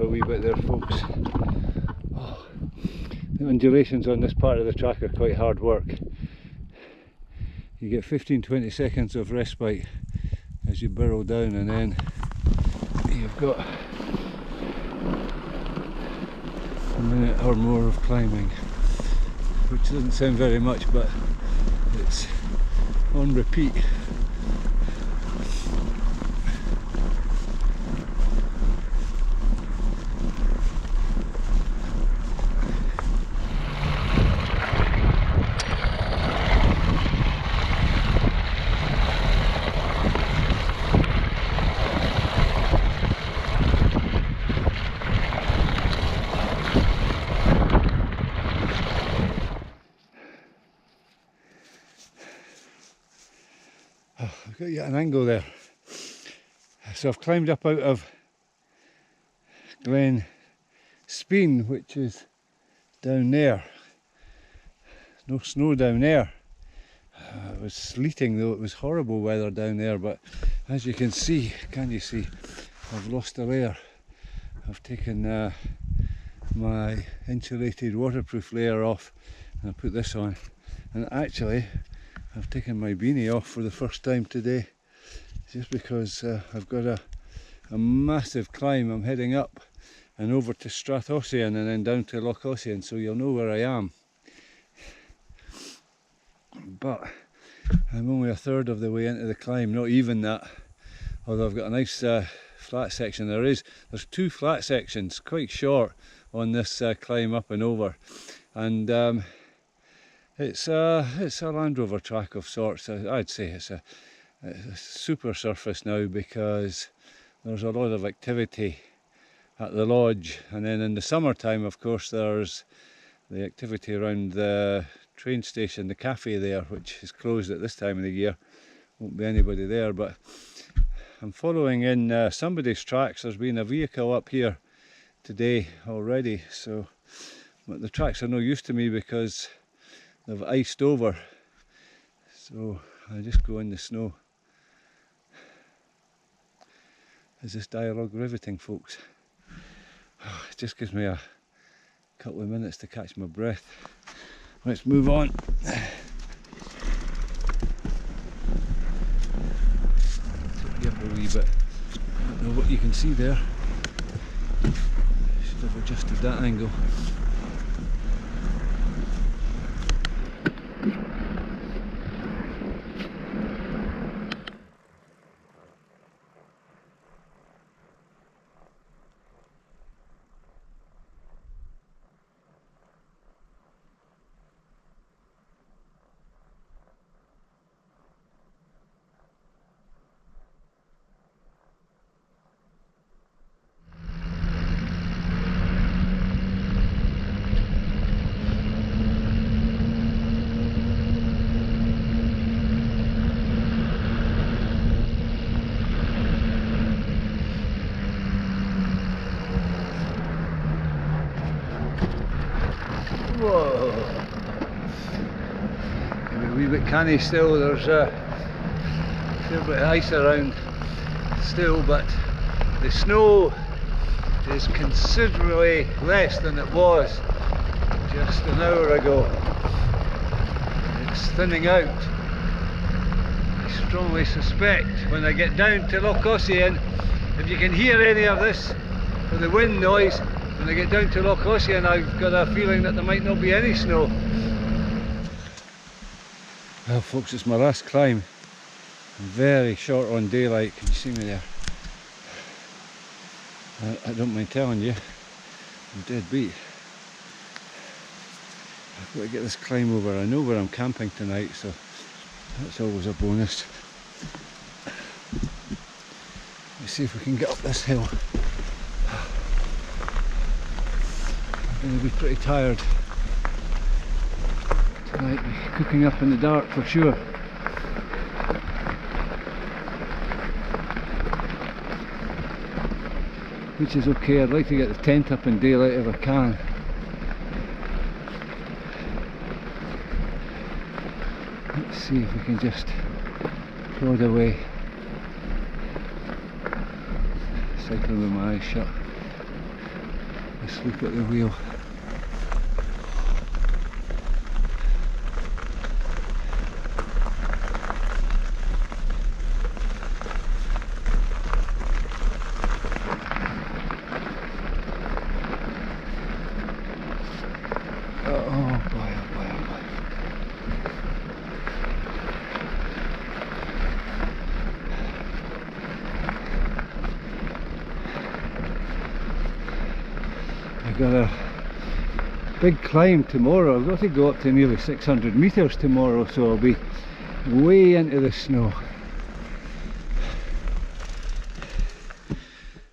a wee bit there, folks. Oh, the undulations on this part of the track are quite hard work. You get 15-20 seconds of respite as you burrow down, and then you've got a minute or more of climbing, which doesn't sound very much, but it's on repeat. I've got you at an angle there. So I've climbed up out of Glen Speen, which is down there. No snow down there. It was sleeting though, it was horrible weather down there, but as you can see, I've lost a layer. I've taken my insulated waterproof layer off and I put this on, and actually I've taken my beanie off for the first time today, just because I've got a massive climb. I'm heading up and over to Strathocean and then down to Lochosian, so you'll know where I am. But I'm only a third of the way into the climb, not even that, although I've got a nice flat section. There's two flat sections, quite short, on this climb up and over, and it's a Land Rover track of sorts. I'd say it's a super surface now, because there's a lot of activity at the lodge, and then in the summertime, of course, there's the activity around the train station, the cafe there, which is closed at this time of the year. Won't be anybody there, but I'm following in somebody's tracks. There's been a vehicle up here today already, so but the tracks are no use to me because they've iced over, so I just go in the snow. Is this dialogue riveting, folks? Oh, it just gives me a couple of minutes to catch my breath. Let's move on. Took you up a wee bit. I don't know what you can see there. Should have adjusted that angle. Whoa! A wee bit canny still. There's a fair bit of ice around still, but the snow is considerably less than it was just an hour ago. It's thinning out. I strongly suspect when I get down to Lochosian, if you can hear any of this with the wind noise, when I get down to Lochosian, I've got a feeling that there might not be any snow. Well, folks, it's my last climb. I'm very short on daylight. Can you see me there? I don't mind telling you, I'm dead beat. I've got to get this climb over. I know where I'm camping tonight, so that's always a bonus. Let's see if we can get up this hill. I'm going to be pretty tired tonight, cooking up in the dark for sure. Which is okay. I'd like to get the tent up in daylight if I can. Let's see if we can just plod away. Cycling with my eyes shut. asleep at the wheel. Oh boy, oh boy, oh boy. I've got a big climb tomorrow. I've got to go up to nearly 600 metres tomorrow, so I'll be way into the snow.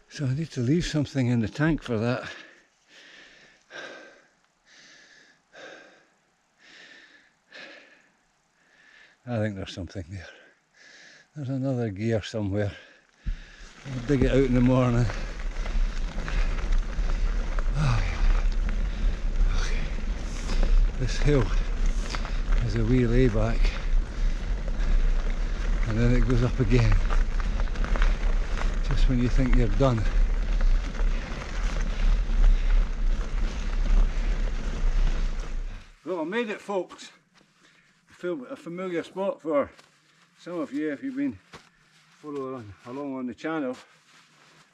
So I need to leave something in the tank for that. I think there's something there. There's another gear somewhere. I'll dig it out in the morning. Oh, yeah. Okay. This hill is a wee layback, and then it goes up again. Just when you think you're done. Well, I made it, folks. A familiar spot for some of you if you've been following along on the channel.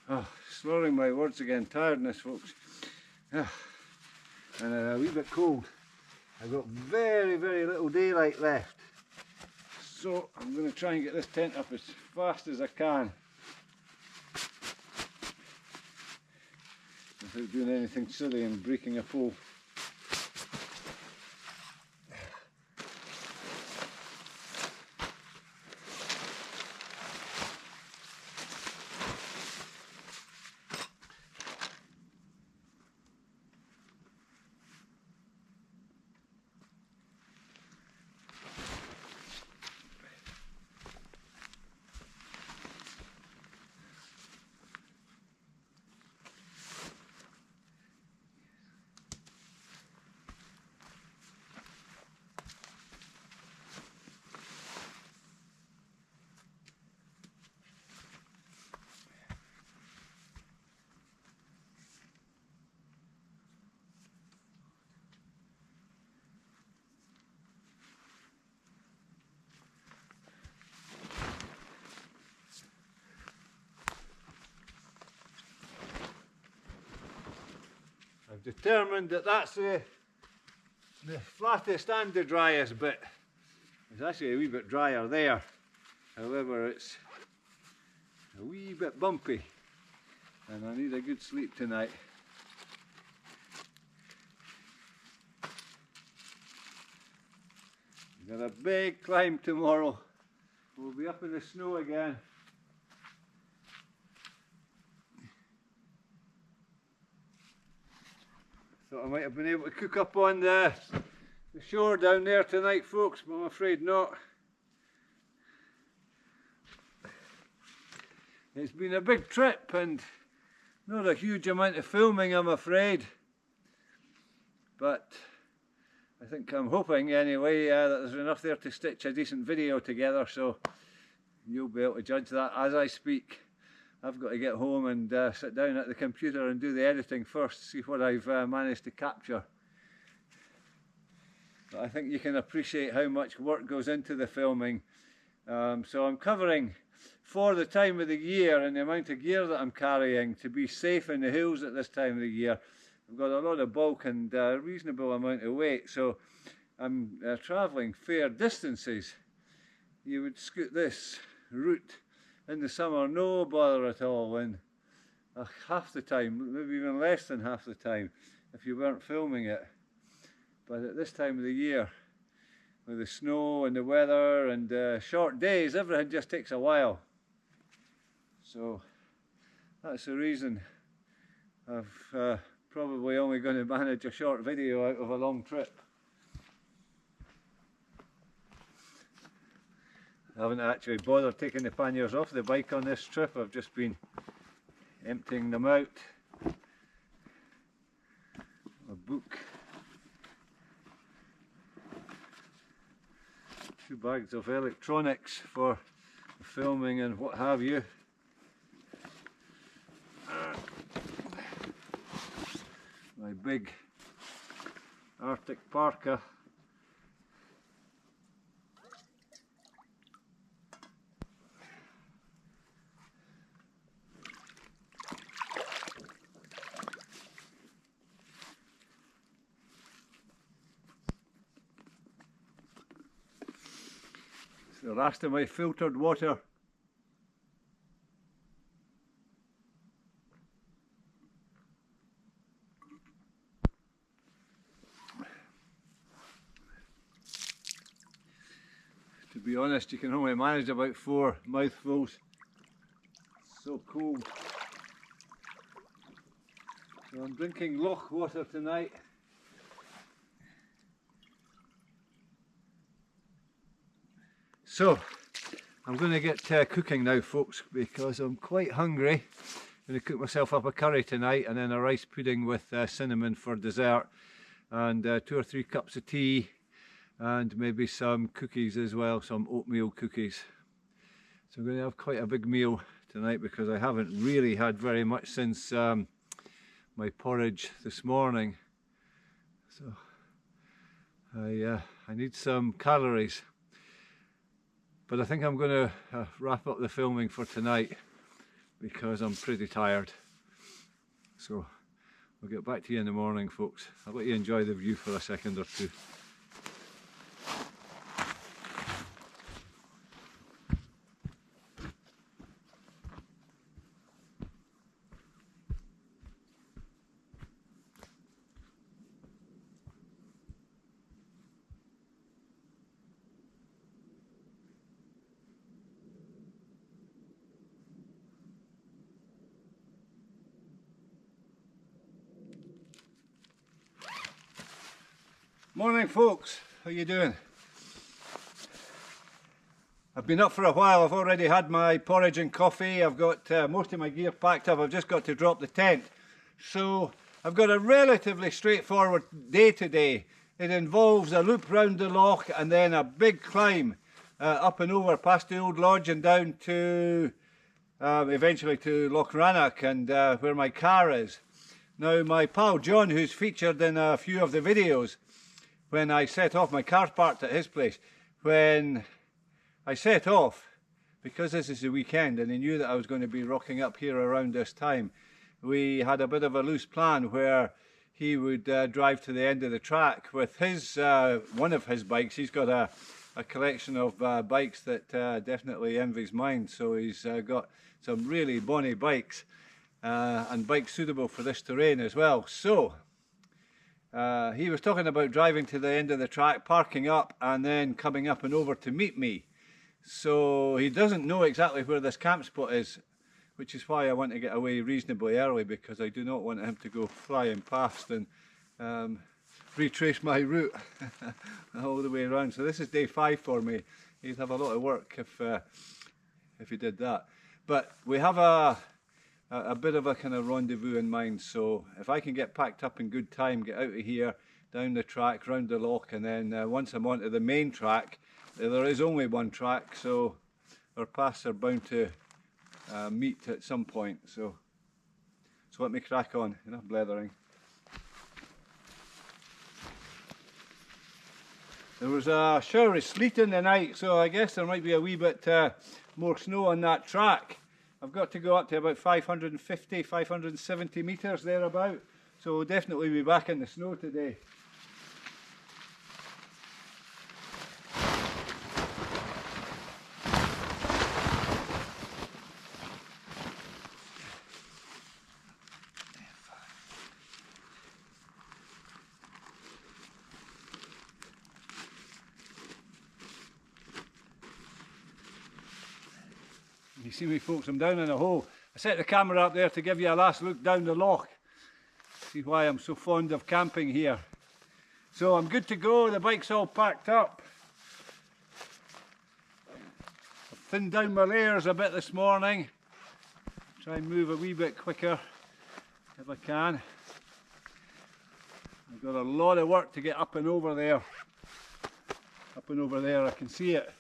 Oh, slurring my words again, tiredness, folks. And a wee bit cold. I've got very, very little daylight left. So I'm going to try and get this tent up as fast as I can, without doing anything silly and breaking a pole. I've determined that that's the flattest and the driest bit. It's actually a wee bit drier there, however it's a wee bit bumpy and I need a good sleep tonight. We've got a big climb tomorrow. We'll be up in the snow again. Thought I might have been able to cook up on the shore down there tonight, folks, but I'm afraid not. It's been a big trip and not a huge amount of filming, I'm afraid, but I'm hoping anyway that there's enough there to stitch a decent video together, so you'll be able to judge that as I speak. I've got to get home and sit down at the computer and do the editing first, see what I've managed to capture. But I think you can appreciate how much work goes into the filming. So I'm covering, for the time of the year and the amount of gear that I'm carrying, to be safe in the hills at this time of the year. I've got a lot of bulk and a reasonable amount of weight, so I'm travelling fair distances. You would scoot this route in the summer, no bother at all, and half the time, maybe even less than half the time, if you weren't filming it. But at this time of the year, with the snow and the weather and short days, everything just takes a while. So that's the reason I've probably only going to manage a short video out of a long trip. I haven't actually bothered taking the panniers off the bike on this trip. I've just been emptying them out. A book, 2 bags of electronics for filming and what have you. my big Arctic parka. It's the last of my filtered water. To be honest, you can only manage about 4 mouthfuls. It's so cold. So I'm drinking loch water tonight. So I'm going to get cooking now, folks, because I'm quite hungry. I'm going to cook myself up a curry tonight and then a rice pudding with cinnamon for dessert, and 2 or 3 cups of tea, and maybe some cookies as well, some oatmeal cookies. So I'm going to have quite a big meal tonight because I haven't really had very much since my porridge this morning. So I need some calories. But I think I'm going to wrap up the filming for tonight because I'm pretty tired. So I'll get back to you in the morning, folks. I'll let you enjoy the view for a second or two. Morning, folks. How you doing? I've been up for a while. I've already had my porridge and coffee. I've got most of my gear packed up. I've just got to drop the tent. So I've got a relatively straightforward day today. It involves a loop round the loch and then a big climb up and over past the old lodge and down to eventually to Loch Rannoch and where my car is. Now my pal John, who's featured in a few of the videos, when I set off, my car's parked at his place. When I set off, because this is the weekend and he knew that I was going to be rocking up here around this time, we had a bit of a loose plan where he would drive to the end of the track with his one of his bikes. He's got a collection of bikes that definitely envies mine, so he's got some really bonny bikes and bikes suitable for this terrain as well. So he was talking about driving to the end of the track, parking up and then coming up and over to meet me. So he doesn't know exactly where this camp spot is, which is why I want to get away reasonably early, because I do not want him to go flying past and retrace my route all the way around. So this is day 5 for me. He'd have a lot of work if he did that. But we have a bit of a kind of rendezvous in mind, so if I can get packed up in good time, get out of here, down the track, round the loch, and then once I'm onto the main track, there is only one track, so our paths are bound to meet at some point. So let me crack on, enough blethering. There was a shower of sleet in the night, so I guess there might be a wee bit more snow on that track. I've got to go up to about 550, 570 metres thereabout, so we'll definitely be back in the snow today. You see me, folks, I'm down in a hole. I set the camera up there to give you a last look down the loch. See why I'm so fond of camping here. So I'm good to go, the bike's all packed up. I've thinned down my layers a bit this morning. Try and move a wee bit quicker if I can. I've got a lot of work to get up and over there. Up and over there, I can see it.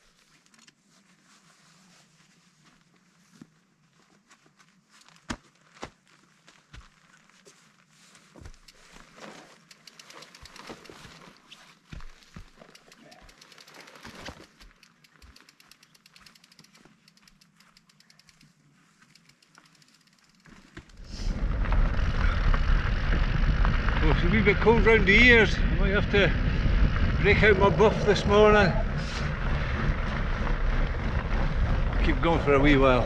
It's a wee bit cold round the ears. I might have to break out my buff this morning. I'll keep going for a wee while.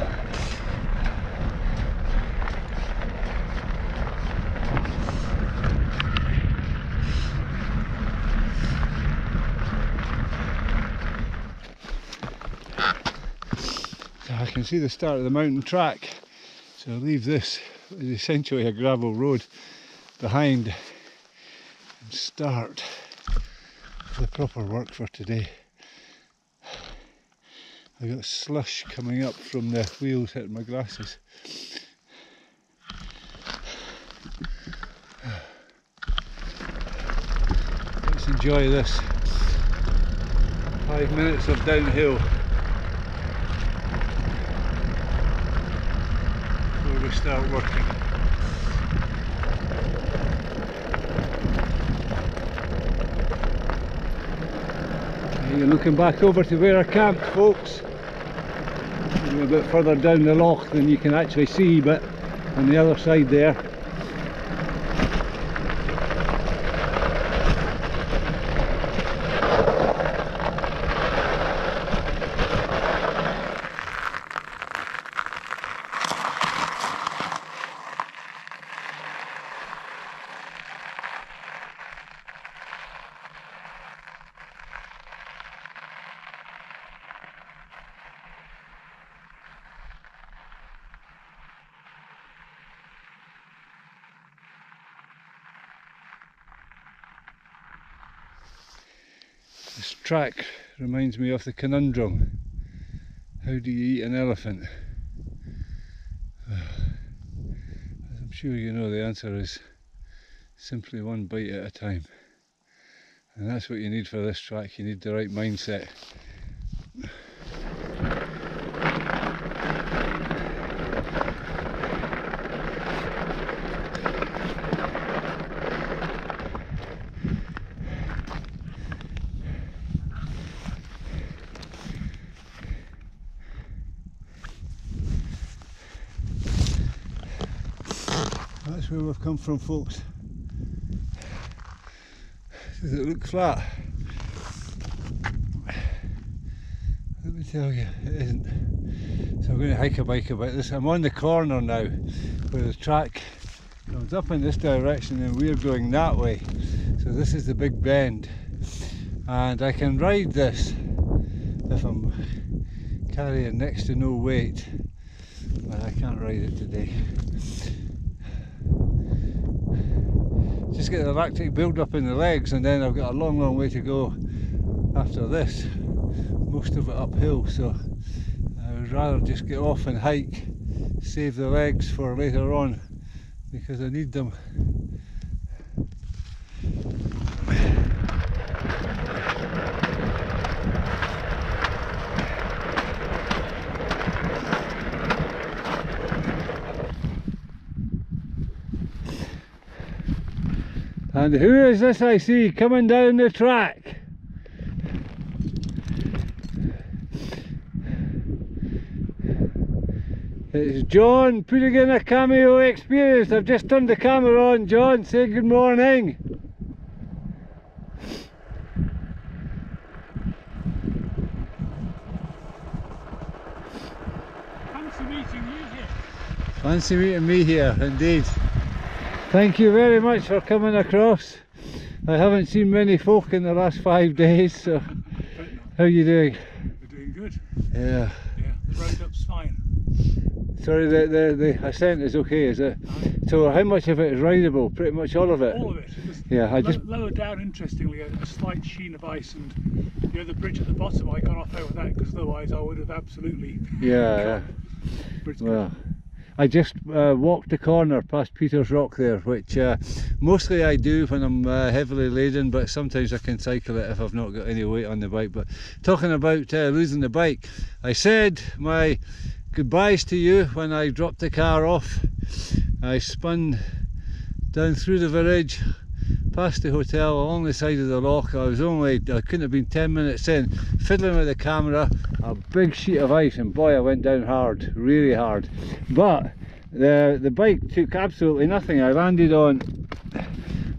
So I can see the start of the mountain track. So I'll leave this, it's essentially a gravel road, behind and start the proper work for today. I got slush coming up from the wheels hitting my glasses. Let's enjoy this 5 minutes of downhill before we start working. You're looking back over to where I camped, folks. We're a bit further down the loch than you can actually see, but on the other side there. This track reminds me of the conundrum. How do you eat an elephant? As I'm sure you know, the answer is simply one bite at a time. And that's what you need for this track. You need the right mindset. That's where we've come from, folks. Does it look flat? Let me tell you, it isn't. So I'm going to hike a bike about this. I'm on the corner now where the track comes up in this direction and we're going that way. So this is the big bend, and I can ride this if I'm carrying next to no weight, but I can't ride it today. Just get the lactic build up in the legs, and then I've got a long way to go after this, most of it uphill, so I would rather just get off and hike, save the legs for later on because I need them. And who is this I see coming down the track? It's John putting in a cameo experience. I've just turned the camera on. John, say good morning. Fancy meeting you here. Fancy meeting me here, indeed. Thank you very much for coming across. I haven't seen many folk in the last 5 days, so how are you doing? We're doing good. Yeah. Yeah, the road up's fine. Sorry, the ascent is okay, is it? So how much of it is rideable? Pretty much all of it? All of it. Yeah, I just... Lower down, interestingly, a slight sheen of ice, and the other bridge at the bottom, I got off over that because otherwise I would have absolutely... Yeah. Well, I just walked the corner past Peter's Rock there, which mostly I do when I'm heavily laden, but sometimes I can cycle it if I've not got any weight on the bike. But talking about losing the bike, I said my goodbyes to you when I dropped the car off. I spun down through the village, past the hotel, along the side of the loch. I couldn't have been 10 minutes in, fiddling with the camera, a big sheet of ice, and boy, I went down hard, really hard. But the bike took absolutely nothing. I landed on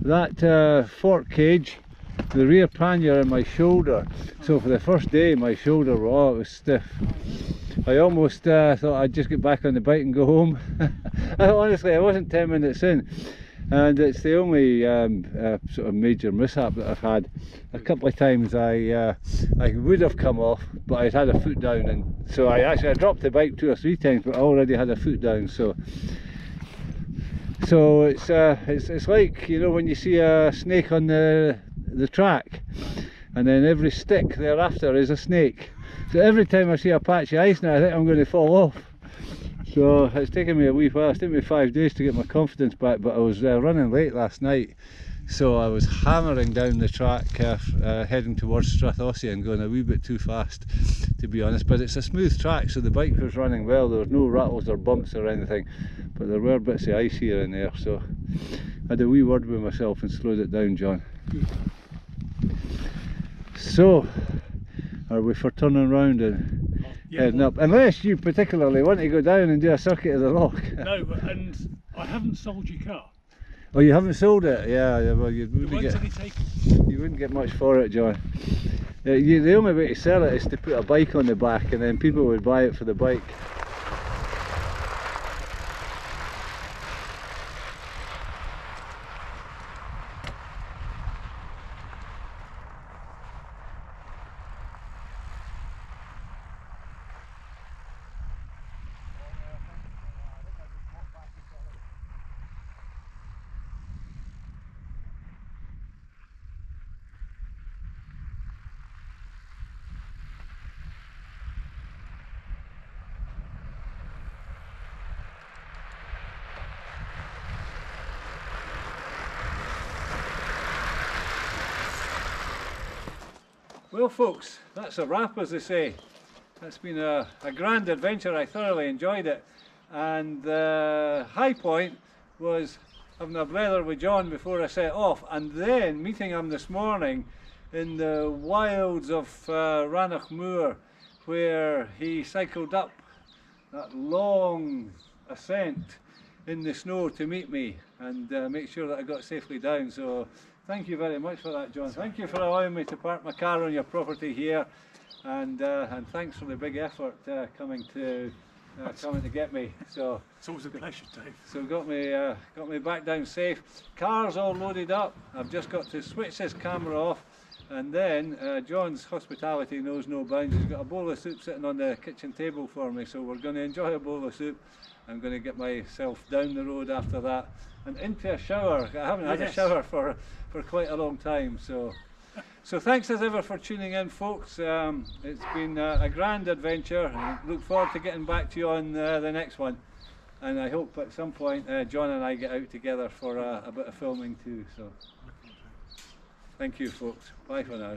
that fork cage, the rear pannier in my shoulder. So for the first day my shoulder, oh, it was stiff. I almost thought I'd just get back on the bike and go home. Honestly, I wasn't 10 minutes in, and it's the only sort of major mishap that I've had. A couple of times I would have come off, but I'd had a foot down, and so I dropped the bike 2 or 3 times, but I already had a foot down. So it's like, you know, when you see a snake on the track, and then every stick thereafter is a snake. So every time I see a patch of ice now, I think I'm going to fall off. So it's taken me a wee while. It's taken me 5 days to get my confidence back, but I was running late last night, so I was hammering down the track heading towards Strathossian, going a wee bit too fast, to be honest. But it's a smooth track, so the bike was running well. There was no rattles or bumps or anything, but there were bits of ice here and there, so I had a wee word with myself and slowed it down, John. So are we for turning round and heading up? Unless you particularly want to go down and do a circuit of the loch. No, and I haven't sold your car. Oh, you haven't sold it? Yeah, well, you You wouldn't get much for it, John. The only way to sell it is to put a bike on the back, and then people would buy it for the bike. Well folks, that's a wrap, as they say. That's been a grand adventure. I thoroughly enjoyed it, and the high point was having a blether with John before I set off, and then meeting him this morning in the wilds of Rannoch Moor, where he cycled up that long ascent in the snow to meet me and make sure that I got safely down. So thank you very much for that, John. Thank you for allowing me to park my car on your property here, and thanks for the big effort coming to get me. So it's always a pleasure, Dave. So got me back down safe. Car's all loaded up. I've just got to switch this camera off, and then John's hospitality knows no bounds. He's got a bowl of soup sitting on the kitchen table for me, so we're going to enjoy a bowl of soup. I'm going to get myself down the road after that and into a shower. I haven't had a shower for quite a long time, so thanks as ever for tuning in, folks. It's been a grand adventure. I look forward to getting back to you on the next one, and I hope at some point John and I get out together for a bit of filming too. So thank you, folks. Bye for now.